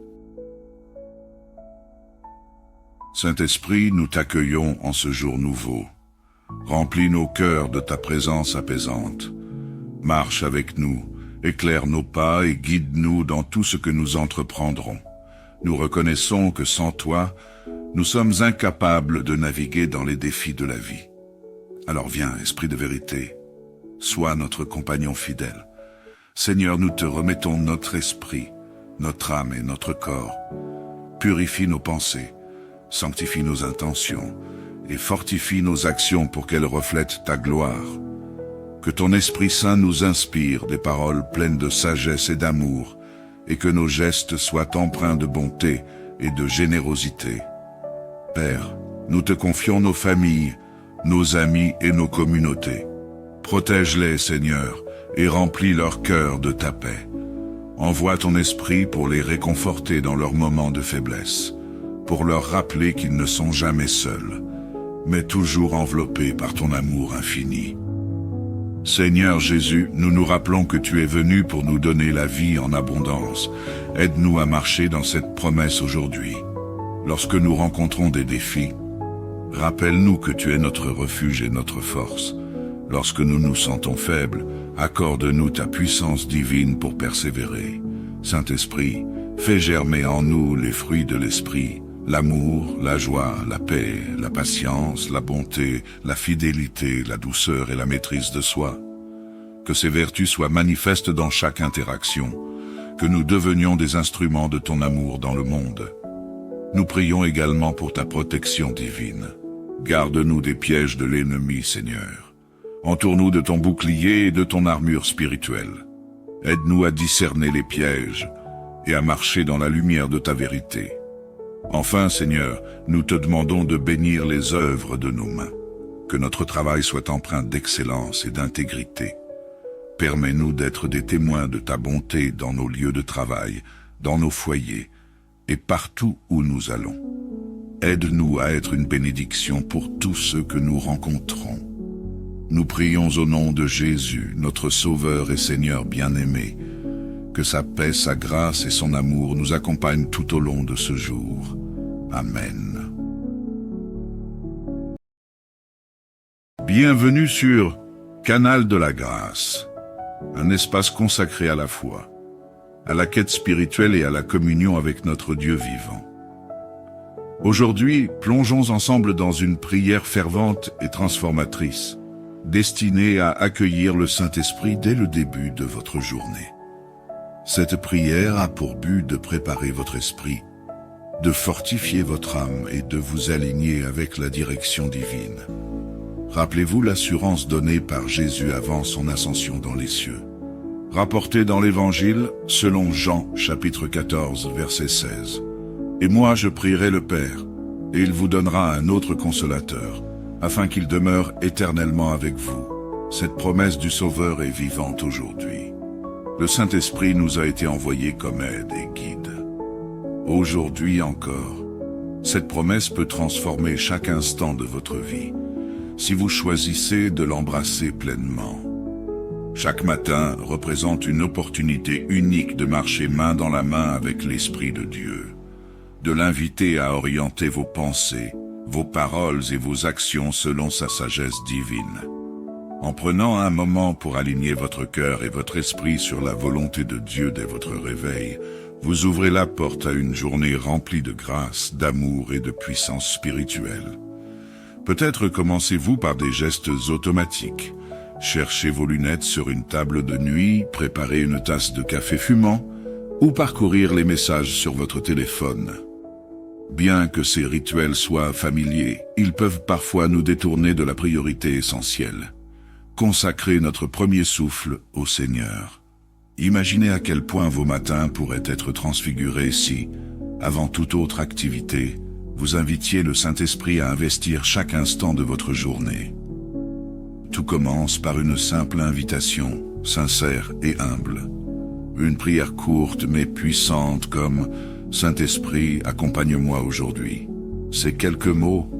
Saint-Esprit, nous t'accueillons en ce jour nouveau. Remplis nos cœurs de ta présence apaisante. Marche avec nous, éclaire nos pas et guide-nous dans tout ce que nous entreprendrons. Nous reconnaissons que sans toi, nous sommes incapables de naviguer dans les défis de la vie. Alors viens, Esprit de vérité, sois notre compagnon fidèle. Seigneur, nous te remettons notre esprit, notre âme et notre corps. Purifie nos pensées, sanctifie nos intentions et fortifie nos actions pour qu'elles reflètent ta gloire. Que ton Esprit Saint nous inspire des paroles pleines de sagesse et d'amour, et que nos gestes soient empreints de bonté et de générosité. Père, nous te confions nos familles, nos amis et nos communautés. Protège-les, Seigneur, et remplis leur cœur de ta paix. Envoie ton esprit pour les réconforter dans leurs moments de faiblesse, pour leur rappeler qu'ils ne sont jamais seuls, mais toujours enveloppés par ton amour infini. Seigneur Jésus, nous nous rappelons que tu es venu pour nous donner la vie en abondance. Aide-nous à marcher dans cette promesse aujourd'hui. Lorsque nous rencontrons des défis, rappelle-nous que tu es notre refuge et notre force. Lorsque nous nous sentons faibles, accorde-nous ta puissance divine pour persévérer. Saint-Esprit, fais germer en nous les fruits de l'Esprit, l'amour, la joie, la paix, la patience, la bonté, la fidélité, la douceur et la maîtrise de soi. Que ces vertus soient manifestes dans chaque interaction, que nous devenions des instruments de ton amour dans le monde. Nous prions également pour ta protection divine. Garde-nous des pièges de l'ennemi, Seigneur. Entoure-nous de ton bouclier et de ton armure spirituelle. Aide-nous à discerner les pièges et à marcher dans la lumière de ta vérité. Enfin, Seigneur, nous te demandons de bénir les œuvres de nos mains. Que notre travail soit empreint d'excellence et d'intégrité. Permets-nous d'être des témoins de ta bonté dans nos lieux de travail, dans nos foyers et partout où nous allons. Aide-nous à être une bénédiction pour tous ceux que nous rencontrons. Nous prions au nom de Jésus, notre Sauveur et Seigneur bien-aimé, que sa paix, sa grâce et son amour nous accompagnent tout au long de ce jour. Amen. Bienvenue sur Canal de la Grâce, un espace consacré à la foi, à la quête spirituelle et à la communion avec notre Dieu vivant. Aujourd'hui, plongeons ensemble dans une prière fervente et transformatrice, destinée à accueillir le Saint-Esprit dès le début de votre journée. Cette prière a pour but de préparer votre esprit, de fortifier votre âme et de vous aligner avec la direction divine. Rappelez-vous l'assurance donnée par Jésus avant son ascension dans les cieux. Rapportée dans l'Évangile, selon Jean, chapitre 14, verset 16. « Et moi je prierai le Père, et il vous donnera un autre consolateur, afin qu'il demeure éternellement avec vous. » Cette promesse du Sauveur est vivante aujourd'hui. Le Saint-Esprit nous a été envoyé comme aide et guide. Aujourd'hui encore, cette promesse peut transformer chaque instant de votre vie, si vous choisissez de l'embrasser pleinement. Chaque matin représente une opportunité unique de marcher main dans la main avec l'Esprit de Dieu, de l'inviter à orienter vos pensées, vos paroles et vos actions selon sa sagesse divine. En prenant un moment pour aligner votre cœur et votre esprit sur la volonté de Dieu dès votre réveil, vous ouvrez la porte à une journée remplie de grâce, d'amour et de puissance spirituelle. Peut-être commencez-vous par des gestes automatiques. Cherchez vos lunettes sur une table de nuit, préparez une tasse de café fumant, ou parcourir les messages sur votre téléphone. Bien que ces rituels soient familiers, ils peuvent parfois nous détourner de la priorité essentielle. Consacrez notre premier souffle au Seigneur. Imaginez à quel point vos matins pourraient être transfigurés si, avant toute autre activité, vous invitiez le Saint-Esprit à investir chaque instant de votre journée. Tout commence par une simple invitation, sincère et humble. Une prière courte mais puissante comme « Saint-Esprit, accompagne-moi aujourd'hui ». Ces quelques mots,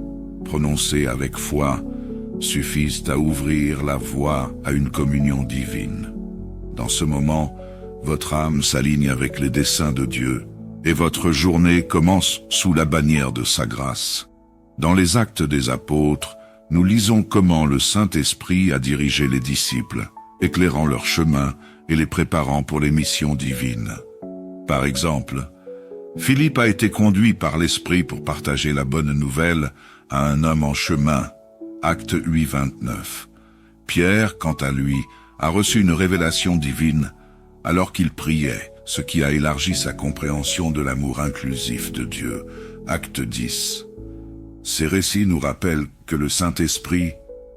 prononcés avec foi, suffisent à ouvrir la voie à une communion divine. Dans ce moment, votre âme s'aligne avec les desseins de Dieu et votre journée commence sous la bannière de sa grâce. Dans les Actes des Apôtres, nous lisons comment le Saint-Esprit a dirigé les disciples, éclairant leur chemin et les préparant pour les missions divines. Par exemple, Philippe a été conduit par l'Esprit pour partager la bonne nouvelle à un homme en chemin, Acte 8, 29. Pierre, quant à lui, a reçu une révélation divine alors qu'il priait, ce qui a élargi sa compréhension de l'amour inclusif de Dieu. Acte 10. Ces récits nous rappellent que le Saint-Esprit,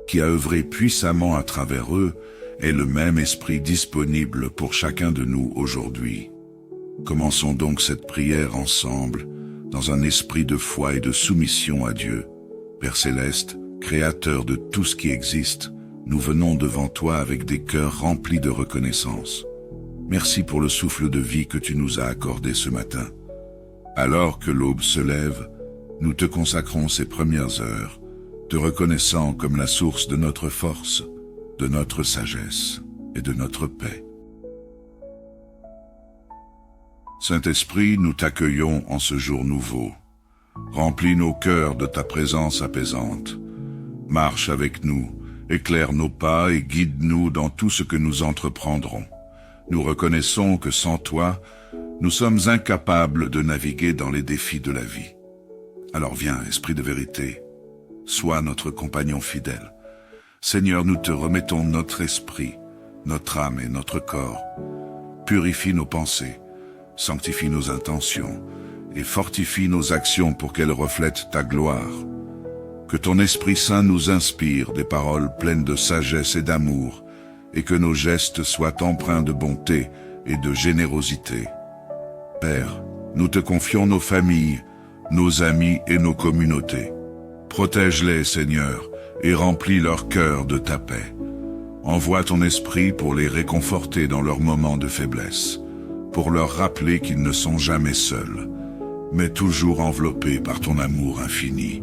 qui a œuvré puissamment à travers eux, est le même Esprit disponible pour chacun de nous aujourd'hui. Commençons donc cette prière ensemble, dans un esprit de foi et de soumission à Dieu. Père Céleste, Créateur de tout ce qui existe, nous venons devant toi avec des cœurs remplis de reconnaissance. Merci pour le souffle de vie que tu nous as accordé ce matin. Alors que l'aube se lève, nous te consacrons ces premières heures, te reconnaissant comme la source de notre force, de notre sagesse et de notre paix. Saint-Esprit, nous t'accueillons en ce jour nouveau. Remplis nos cœurs de ta présence apaisante. Marche avec nous, éclaire nos pas et guide-nous dans tout ce que nous entreprendrons. Nous reconnaissons que sans toi, nous sommes incapables de naviguer dans les défis de la vie. Alors viens, Esprit de vérité, sois notre compagnon fidèle. Seigneur, nous te remettons notre esprit, notre âme et notre corps. Purifie nos pensées, sanctifie nos intentions et fortifie nos actions pour qu'elles reflètent ta gloire. Que ton Esprit Saint nous inspire des paroles pleines de sagesse et d'amour, et que nos gestes soient empreints de bonté et de générosité. Père, nous te confions nos familles, nos amis et nos communautés. Protège-les, Seigneur, et remplis leur cœur de ta paix. Envoie ton esprit pour les réconforter dans leurs moments de faiblesse, pour leur rappeler qu'ils ne sont jamais seuls, mais toujours enveloppés par ton amour infini.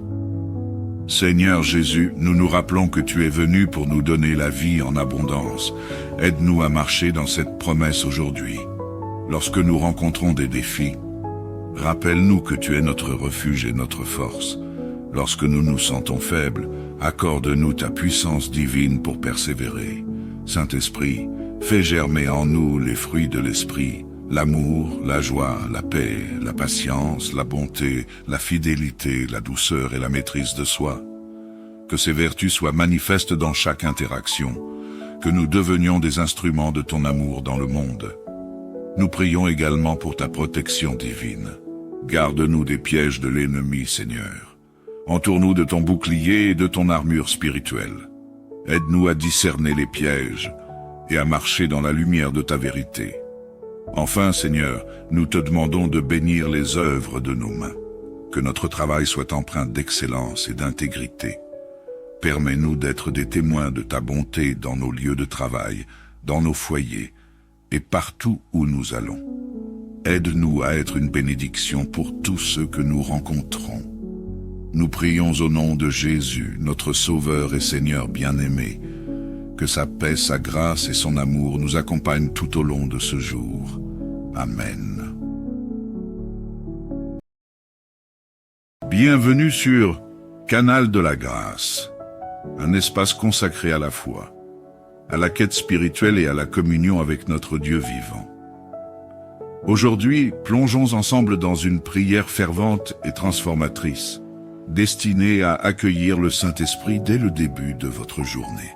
Seigneur Jésus, nous nous rappelons que tu es venu pour nous donner la vie en abondance. Aide-nous à marcher dans cette promesse aujourd'hui. Lorsque nous rencontrons des défis, rappelle-nous que tu es notre refuge et notre force. Lorsque nous nous sentons faibles, accorde-nous ta puissance divine pour persévérer. Saint-Esprit, fais germer en nous les fruits de l'Esprit, l'amour, la joie, la paix, la patience, la bonté, la fidélité, la douceur et la maîtrise de soi. Que ces vertus soient manifestes dans chaque interaction, que nous devenions des instruments de ton amour dans le monde. Nous prions également pour ta protection divine. Garde-nous des pièges de l'ennemi, Seigneur. Entoure-nous de ton bouclier et de ton armure spirituelle. Aide-nous à discerner les pièges et à marcher dans la lumière de ta vérité. Enfin, Seigneur, nous te demandons de bénir les œuvres de nos mains. Que notre travail soit empreint d'excellence et d'intégrité. Permets-nous d'être des témoins de ta bonté dans nos lieux de travail, dans nos foyers et partout où nous allons. Aide-nous à être une bénédiction pour tous ceux que nous rencontrons. Nous prions au nom de Jésus, notre Sauveur et Seigneur bien-aimé, que sa paix, sa grâce et son amour nous accompagnent tout au long de ce jour. Amen. Bienvenue sur Canal de la Grâce, un espace consacré à la foi, à la quête spirituelle et à la communion avec notre Dieu vivant. Aujourd'hui, plongeons ensemble dans une prière fervente et transformatrice, destinée à accueillir le Saint-Esprit dès le début de votre journée.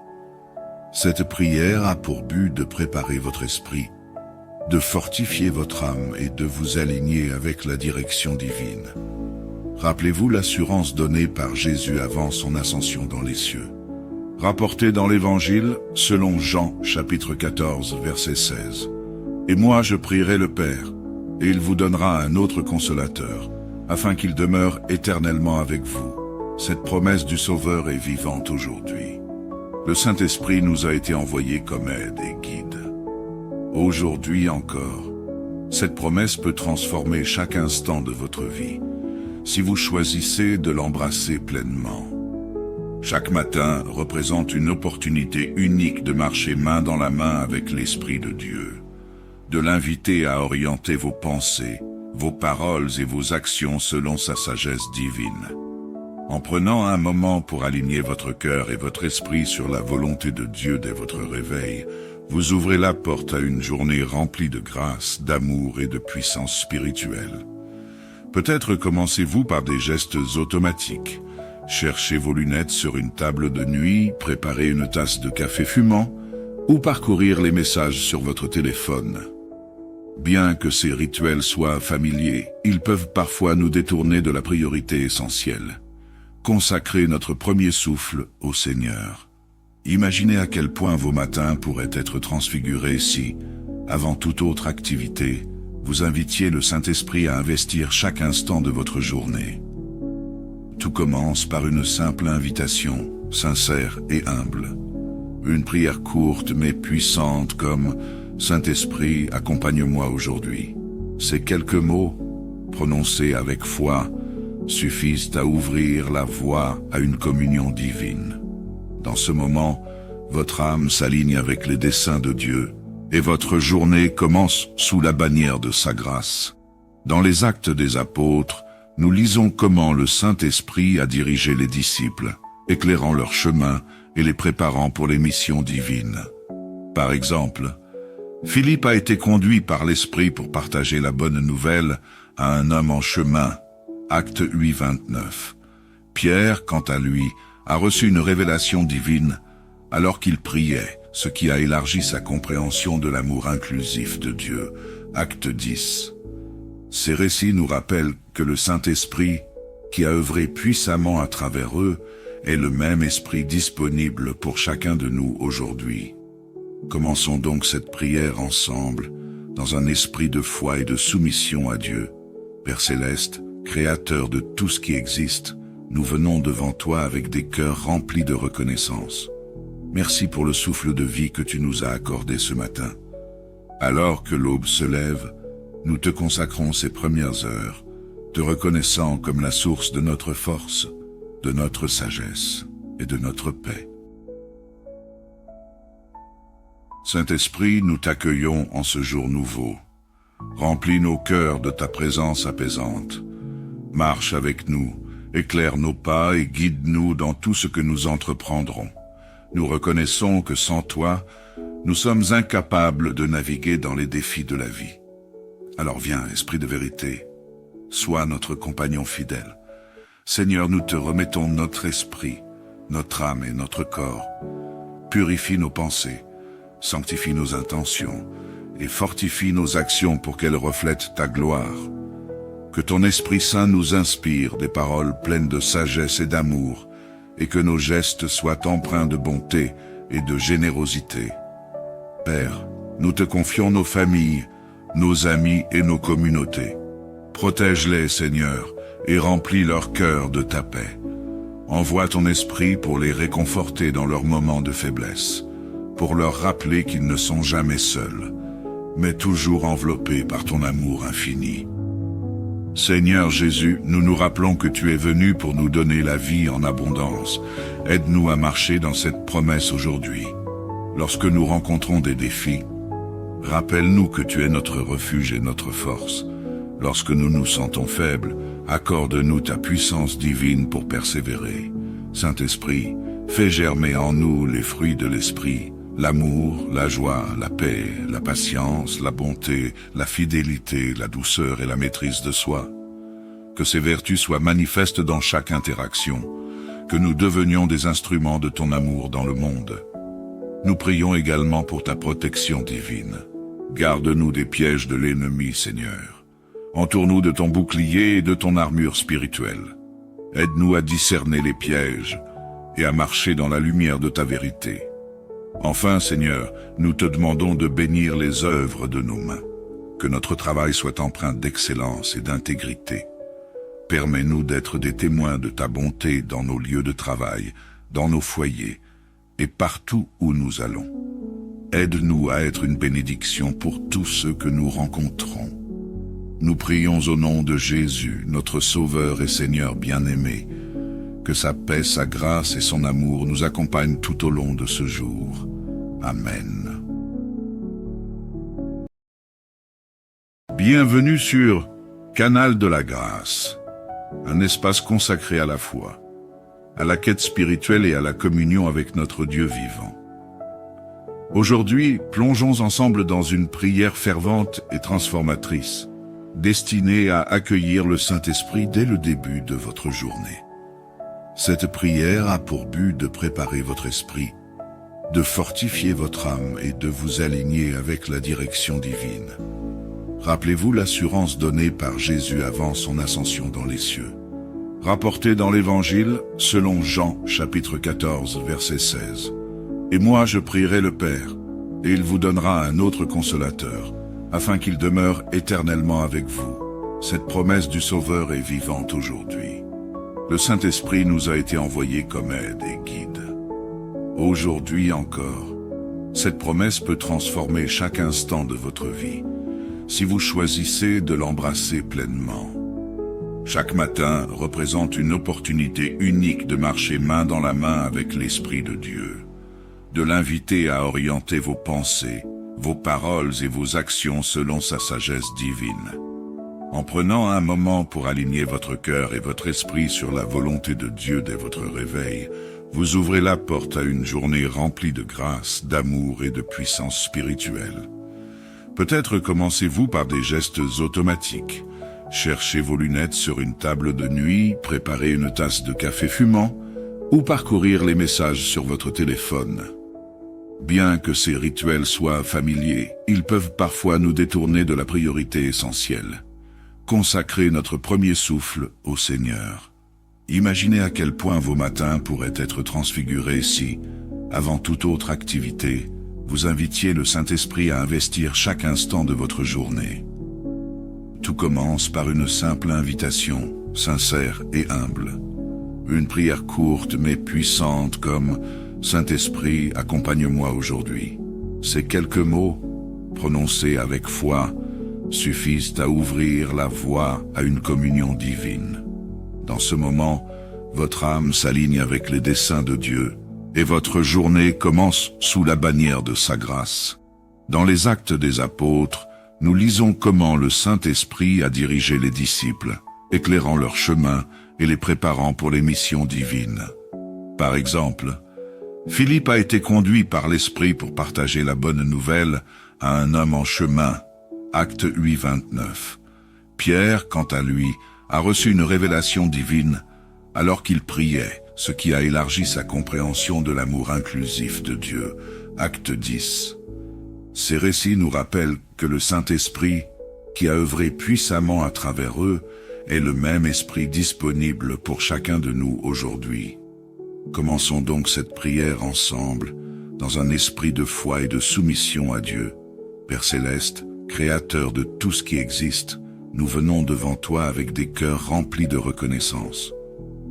Cette prière a pour but de préparer votre esprit, de fortifier votre âme et de vous aligner avec la direction divine. Rappelez-vous l'assurance donnée par Jésus avant son ascension dans les cieux. Rapportée dans l'Évangile, selon Jean, chapitre 14, verset 16. « Et moi je prierai le Père, et il vous donnera un autre consolateur, afin qu'il demeure éternellement avec vous. » Cette promesse du Sauveur est vivante aujourd'hui. Le Saint-Esprit nous a été envoyé comme aide et guide. Aujourd'hui encore, cette promesse peut transformer chaque instant de votre vie, si vous choisissez de l'embrasser pleinement. Chaque matin représente une opportunité unique de marcher main dans la main avec l'Esprit de Dieu, de l'inviter à orienter vos pensées, vos paroles et vos actions selon sa sagesse divine. En prenant un moment pour aligner votre cœur et votre esprit sur la volonté de Dieu dès votre réveil, vous ouvrez la porte à une journée remplie de grâce, d'amour et de puissance spirituelle. Peut-être commencez-vous par des gestes automatiques, cherchez vos lunettes sur une table de nuit, préparez une tasse de café fumant, ou parcourir les messages sur votre téléphone. Bien que ces rituels soient familiers, ils peuvent parfois nous détourner de la priorité essentielle. Consacrer notre premier souffle au Seigneur. Imaginez à quel point vos matins pourraient être transfigurés si, avant toute autre activité, vous invitiez le Saint-Esprit à investir chaque instant de votre journée. Tout commence par une simple invitation, sincère et humble. Une prière courte mais puissante comme « Saint-Esprit, accompagne-moi aujourd'hui ». Ces quelques mots, prononcés avec foi, suffisent à ouvrir la voie à une communion divine. Dans ce moment, votre âme s'aligne avec les desseins de Dieu et votre journée commence sous la bannière de sa grâce. Dans les Actes des Apôtres, nous lisons comment le Saint-Esprit a dirigé les disciples, éclairant leur chemin et les préparant pour les missions divines. Par exemple, Philippe a été conduit par l'Esprit pour partager la bonne nouvelle à un homme en chemin. Acte 8, 29. Pierre, quant à lui, a reçu une révélation divine alors qu'il priait, ce qui a élargi sa compréhension de l'amour inclusif de Dieu. Acte 10. Ces récits nous rappellent que le Saint-Esprit, qui a œuvré puissamment à travers eux, est le même Esprit disponible pour chacun de nous aujourd'hui. Commençons donc cette prière ensemble, dans un esprit de foi et de soumission à Dieu. Père Céleste, Créateur de tout ce qui existe, nous venons devant toi avec des cœurs remplis de reconnaissance. Merci pour le souffle de vie que tu nous as accordé ce matin. Alors que l'aube se lève, nous te consacrons ces premières heures, te reconnaissant comme la source de notre force, de notre sagesse et de notre paix. Saint-Esprit, nous t'accueillons en ce jour nouveau. Remplis nos cœurs de ta présence apaisante. Marche avec nous, éclaire nos pas et guide-nous dans tout ce que nous entreprendrons. Nous reconnaissons que sans toi, nous sommes incapables de naviguer dans les défis de la vie. Alors viens, Esprit de vérité, sois notre compagnon fidèle. Seigneur, nous te remettons notre esprit, notre âme et notre corps. Purifie nos pensées, sanctifie nos intentions et fortifie nos actions pour qu'elles reflètent ta gloire. Que ton Esprit Saint nous inspire des paroles pleines de sagesse et d'amour, et que nos gestes soient empreints de bonté et de générosité. Père, nous te confions nos familles, nos amis et nos communautés. Protège-les, Seigneur, et remplis leur cœur de ta paix. Envoie ton esprit pour les réconforter dans leurs moments de faiblesse, pour leur rappeler qu'ils ne sont jamais seuls, mais toujours enveloppés par ton amour infini. Seigneur Jésus, nous nous rappelons que tu es venu pour nous donner la vie en abondance. Aide-nous à marcher dans cette promesse aujourd'hui. Lorsque nous rencontrons des défis, rappelle-nous que tu es notre refuge et notre force. Lorsque nous nous sentons faibles, accorde-nous ta puissance divine pour persévérer. Saint-Esprit, fais germer en nous les fruits de l'Esprit, l'amour, la joie, la paix, la patience, la bonté, la fidélité, la douceur et la maîtrise de soi. Que ces vertus soient manifestes dans chaque interaction, que nous devenions des instruments de ton amour dans le monde. Nous prions également pour ta protection divine. Garde-nous des pièges de l'ennemi, Seigneur. Entoure-nous de ton bouclier et de ton armure spirituelle. Aide-nous à discerner les pièges et à marcher dans la lumière de ta vérité. Enfin, Seigneur, nous te demandons de bénir les œuvres de nos mains. Que notre travail soit empreint d'excellence et d'intégrité. Permets-nous d'être des témoins de ta bonté dans nos lieux de travail, dans nos foyers et partout où nous allons. Aide-nous à être une bénédiction pour tous ceux que nous rencontrons. Nous prions au nom de Jésus, notre Sauveur et Seigneur bien-aimé, que sa paix, sa grâce et son amour nous accompagnent tout au long de ce jour. Amen. Bienvenue sur Canal de la Grâce, un espace consacré à la foi, à la quête spirituelle et à la communion avec notre Dieu vivant. Aujourd'hui, plongeons ensemble dans une prière fervente et transformatrice, destinée à accueillir le Saint-Esprit dès le début de votre journée. Cette prière a pour but de préparer votre esprit, de fortifier votre âme et de vous aligner avec la direction divine. Rappelez-vous l'assurance donnée par Jésus avant son ascension dans les cieux. Rapporté dans l'Évangile, selon Jean, chapitre 14, verset 16. « Et moi je prierai le Père, et il vous donnera un autre consolateur, afin qu'il demeure éternellement avec vous. » Cette promesse du Sauveur est vivante aujourd'hui. Le Saint-Esprit nous a été envoyé comme aide et guide. Aujourd'hui encore, cette promesse peut transformer chaque instant de votre vie, si vous choisissez de l'embrasser pleinement. Chaque matin représente une opportunité unique de marcher main dans la main avec l'Esprit de Dieu, de l'inviter à orienter vos pensées, vos paroles et vos actions selon sa sagesse divine. En prenant un moment pour aligner votre cœur et votre esprit sur la volonté de Dieu dès votre réveil, vous ouvrez la porte à une journée remplie de grâce, d'amour et de puissance spirituelle. Peut-être commencez-vous par des gestes automatiques. Cherchez vos lunettes sur une table de nuit, préparez une tasse de café fumant, ou parcourir les messages sur votre téléphone. Bien que ces rituels soient familiers, ils peuvent parfois nous détourner de la priorité essentielle. Consacrez notre premier souffle au Seigneur. Imaginez à quel point vos matins pourraient être transfigurés si, avant toute autre activité, vous invitiez le Saint-Esprit à investir chaque instant de votre journée. Tout commence par une simple invitation, sincère et humble. Une prière courte mais puissante comme « Saint-Esprit, accompagne-moi aujourd'hui ». Ces quelques mots, prononcés avec foi, suffisent à ouvrir la voie à une communion divine. Dans ce moment, votre âme s'aligne avec les desseins de Dieu et votre journée commence sous la bannière de sa grâce. Dans les Actes des Apôtres, nous lisons comment le Saint-Esprit a dirigé les disciples, éclairant leur chemin et les préparant pour les missions divines. Par exemple, Philippe a été conduit par l'Esprit pour partager la bonne nouvelle à un homme en chemin, Acte 8, 29. Pierre, quant à lui, a reçu une révélation divine alors qu'il priait, ce qui a élargi sa compréhension de l'amour inclusif de Dieu, Acte 10. Ces récits nous rappellent que le Saint-Esprit, qui a œuvré puissamment à travers eux, est le même Esprit disponible pour chacun de nous aujourd'hui. Commençons donc cette prière ensemble, dans un esprit de foi et de soumission à Dieu. Père Céleste, Créateur de tout ce qui existe, nous venons devant toi avec des cœurs remplis de reconnaissance.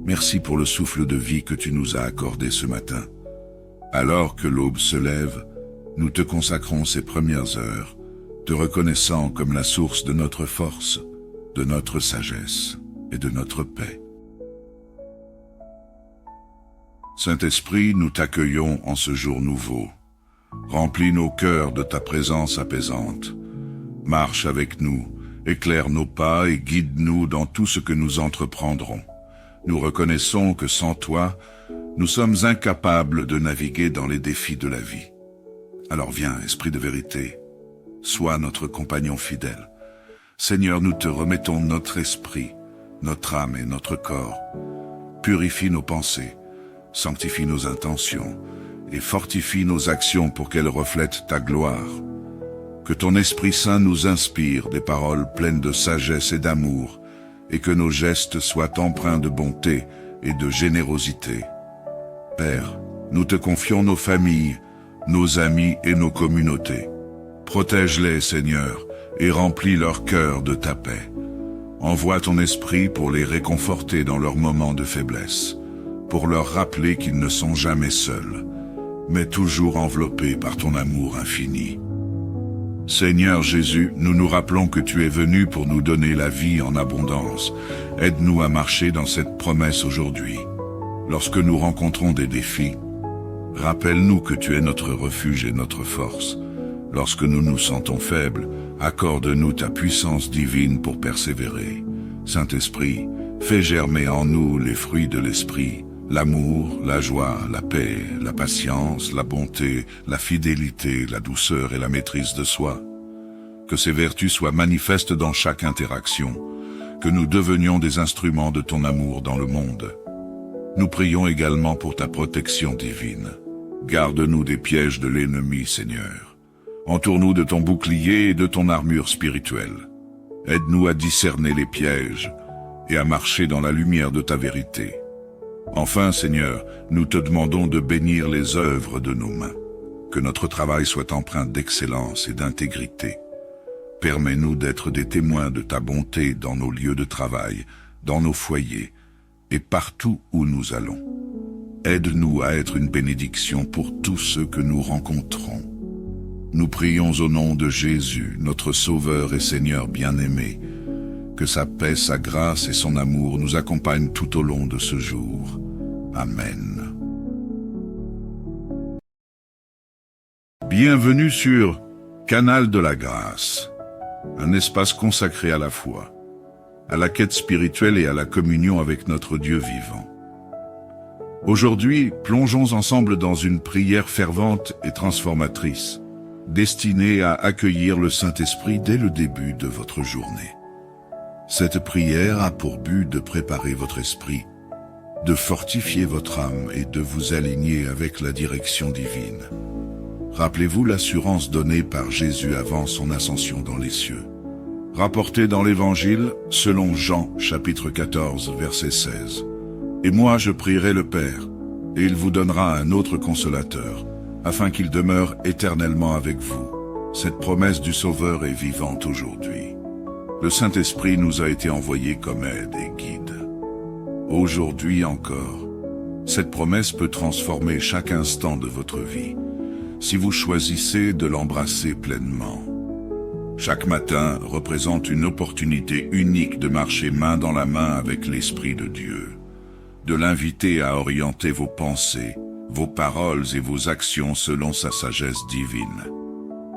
Merci pour le souffle de vie que tu nous as accordé ce matin. Alors que l'aube se lève, nous te consacrons ces premières heures, te reconnaissant comme la source de notre force, de notre sagesse et de notre paix. Saint-Esprit, nous t'accueillons en ce jour nouveau. Remplis nos cœurs de ta présence apaisante. Marche avec nous, éclaire nos pas et guide-nous dans tout ce que nous entreprendrons. Nous reconnaissons que sans toi, nous sommes incapables de naviguer dans les défis de la vie. Alors viens, Esprit de vérité, sois notre compagnon fidèle. Seigneur, nous te remettons notre esprit, notre âme et notre corps. Purifie nos pensées, sanctifie nos intentions et fortifie nos actions pour qu'elles reflètent ta gloire. Que ton Esprit Saint nous inspire des paroles pleines de sagesse et d'amour, et que nos gestes soient empreints de bonté et de générosité. Père, nous te confions nos familles, nos amis et nos communautés. Protège-les, Seigneur, et remplis leur cœur de ta paix. Envoie ton Esprit pour les réconforter dans leurs moments de faiblesse, pour leur rappeler qu'ils ne sont jamais seuls, mais toujours enveloppés par ton amour infini. Seigneur Jésus, nous nous rappelons que tu es venu pour nous donner la vie en abondance. Aide-nous à marcher dans cette promesse aujourd'hui. Lorsque nous rencontrons des défis, rappelle-nous que tu es notre refuge et notre force. Lorsque nous nous sentons faibles, accorde-nous ta puissance divine pour persévérer. Saint-Esprit, fais germer en nous les fruits de l'Esprit, l'amour, la joie, la paix, la patience, la bonté, la fidélité, la douceur et la maîtrise de soi. Que ces vertus soient manifestes dans chaque interaction, que nous devenions des instruments de ton amour dans le monde. Nous prions également pour ta protection divine. Garde-nous des pièges de l'ennemi, Seigneur. Entoure-nous de ton bouclier et de ton armure spirituelle. Aide-nous à discerner les pièges et à marcher dans la lumière de ta vérité. Enfin, Seigneur, nous te demandons de bénir les œuvres de nos mains. Que notre travail soit empreint d'excellence et d'intégrité. Permets-nous d'être des témoins de ta bonté dans nos lieux de travail, dans nos foyers et partout où nous allons. Aide-nous à être une bénédiction pour tous ceux que nous rencontrons. Nous prions au nom de Jésus, notre Sauveur et Seigneur bien-aimé, que sa paix, sa grâce et son amour nous accompagnent tout au long de ce jour. Amen. Bienvenue sur Canal de la Grâce, un espace consacré à la foi, à la quête spirituelle et à la communion avec notre Dieu vivant. Aujourd'hui, plongeons ensemble dans une prière fervente et transformatrice, destinée à accueillir le Saint-Esprit dès le début de votre journée. Cette prière a pour but de préparer votre esprit, de fortifier votre âme et de vous aligner avec la direction divine. Rappelez-vous l'assurance donnée par Jésus avant son ascension dans les cieux. Rapportée dans l'Évangile, selon Jean, chapitre 14, verset 16. « Et moi je prierai le Père, et il vous donnera un autre consolateur, afin qu'il demeure éternellement avec vous. » Cette promesse du Sauveur est vivante aujourd'hui. Le Saint-Esprit nous a été envoyé comme aide et guide. Aujourd'hui encore, cette promesse peut transformer chaque instant de votre vie, si vous choisissez de l'embrasser pleinement. Chaque matin représente une opportunité unique de marcher main dans la main avec l'Esprit de Dieu, de l'inviter à orienter vos pensées, vos paroles et vos actions selon sa sagesse divine.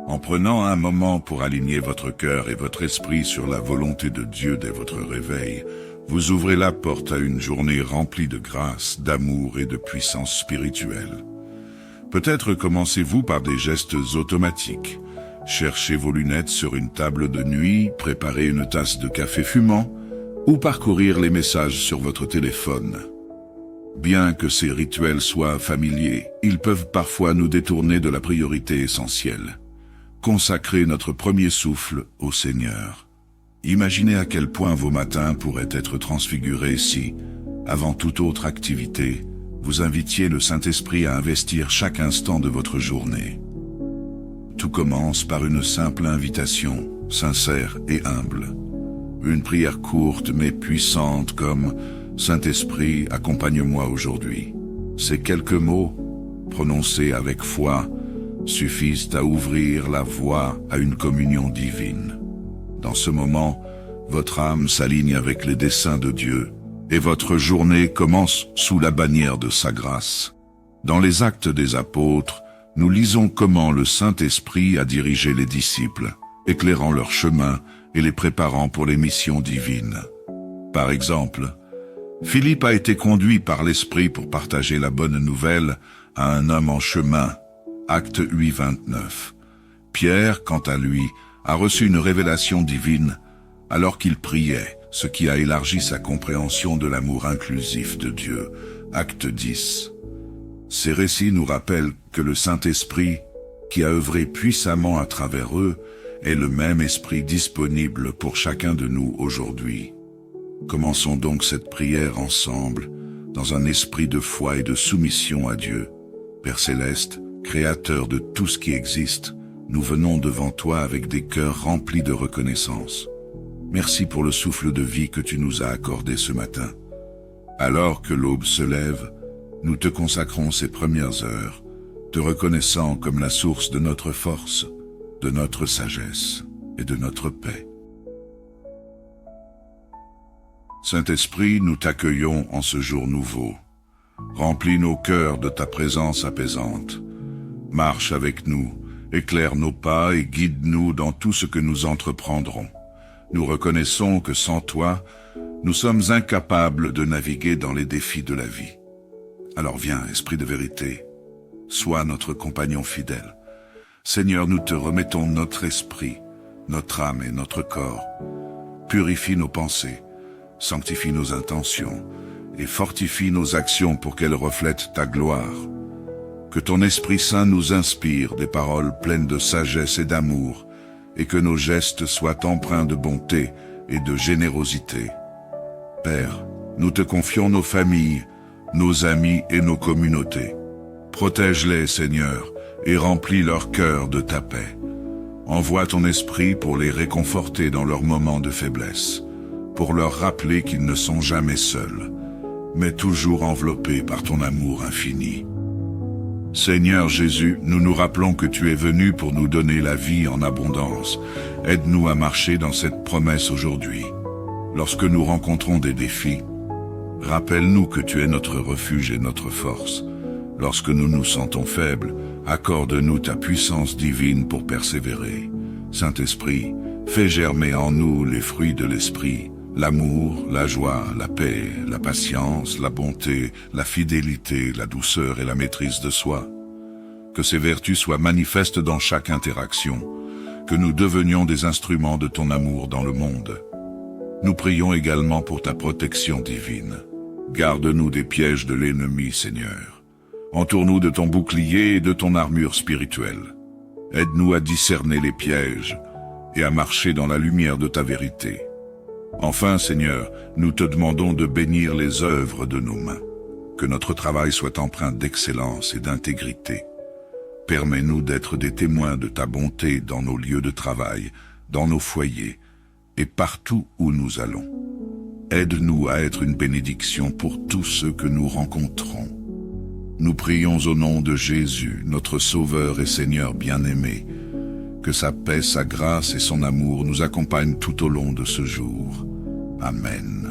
En prenant un moment pour aligner votre cœur et votre esprit sur la volonté de Dieu dès votre réveil, vous ouvrez la porte à une journée remplie de grâce, d'amour et de puissance spirituelle. Peut-être commencez-vous par des gestes automatiques. Cherchez vos lunettes sur une table de nuit, préparez une tasse de café fumant, ou parcourir les messages sur votre téléphone. Bien que ces rituels soient familiers, ils peuvent parfois nous détourner de la priorité essentielle. Consacrez notre premier souffle au Seigneur. Imaginez à quel point vos matins pourraient être transfigurés si, avant toute autre activité, vous invitiez le Saint-Esprit à investir chaque instant de votre journée. Tout commence par une simple invitation, sincère et humble. Une prière courte mais puissante comme « Saint-Esprit, accompagne-moi aujourd'hui ». Ces quelques mots, prononcés avec foi, suffisent à ouvrir la voie à une communion divine. Dans ce moment, votre âme s'aligne avec les desseins de Dieu et votre journée commence sous la bannière de sa grâce. Dans les Actes des Apôtres, nous lisons comment le Saint-Esprit a dirigé les disciples, éclairant leur chemin et les préparant pour les missions divines. Par exemple, Philippe a été conduit par l'Esprit pour partager la bonne nouvelle à un homme en chemin, Acte 8, 29. Pierre, quant à lui, a reçu une révélation divine alors qu'il priait, ce qui a élargi sa compréhension de l'amour inclusif de Dieu, Acte 10. Ces récits nous rappellent que le Saint-Esprit, qui a œuvré puissamment à travers eux, est le même Esprit disponible pour chacun de nous aujourd'hui. Commençons donc cette prière ensemble, dans un esprit de foi et de soumission à Dieu. Père Céleste, Créateur de tout ce qui existe, nous venons devant toi avec des cœurs remplis de reconnaissance. Merci pour le souffle de vie que tu nous as accordé ce matin. Alors que l'aube se lève, nous te consacrons ces premières heures, te reconnaissant comme la source de notre force, de notre sagesse et de notre paix. Saint-Esprit, nous t'accueillons en ce jour nouveau. Remplis nos cœurs de ta présence apaisante. Marche avec nous, éclaire nos pas et guide-nous dans tout ce que nous entreprendrons. Nous reconnaissons que sans toi, nous sommes incapables de naviguer dans les défis de la vie. Alors viens, Esprit de vérité, sois notre compagnon fidèle. Seigneur, nous te remettons notre esprit, notre âme et notre corps. Purifie nos pensées, sanctifie nos intentions et fortifie nos actions pour qu'elles reflètent ta gloire. Que ton Esprit Saint nous inspire des paroles pleines de sagesse et d'amour, et que nos gestes soient empreints de bonté et de générosité. Père, nous te confions nos familles, nos amis et nos communautés. Protège-les, Seigneur, et remplis leur cœur de ta paix. Envoie ton esprit pour les réconforter dans leurs moments de faiblesse, pour leur rappeler qu'ils ne sont jamais seuls, mais toujours enveloppés par ton amour infini. Seigneur Jésus, nous nous rappelons que tu es venu pour nous donner la vie en abondance. Aide-nous à marcher dans cette promesse aujourd'hui. Lorsque nous rencontrons des défis, rappelle-nous que tu es notre refuge et notre force. Lorsque nous nous sentons faibles, accorde-nous ta puissance divine pour persévérer. Saint-Esprit, fais germer en nous les fruits de l'Esprit, l'amour, la joie, la paix, la patience, la bonté, la fidélité, la douceur et la maîtrise de soi. Que ces vertus soient manifestes dans chaque interaction, que nous devenions des instruments de ton amour dans le monde. Nous prions également pour ta protection divine. Garde-nous des pièges de l'ennemi, Seigneur. Entoure-nous de ton bouclier et de ton armure spirituelle. Aide-nous à discerner les pièges et à marcher dans la lumière de ta vérité. Enfin, Seigneur, nous te demandons de bénir les œuvres de nos mains. Que notre travail soit empreint d'excellence et d'intégrité. Permets-nous d'être des témoins de ta bonté dans nos lieux de travail, dans nos foyers et partout où nous allons. Aide-nous à être une bénédiction pour tous ceux que nous rencontrons. Nous prions au nom de Jésus, notre Sauveur et Seigneur bien-aimé, que sa paix, sa grâce et son amour nous accompagnent tout au long de ce jour. Amen.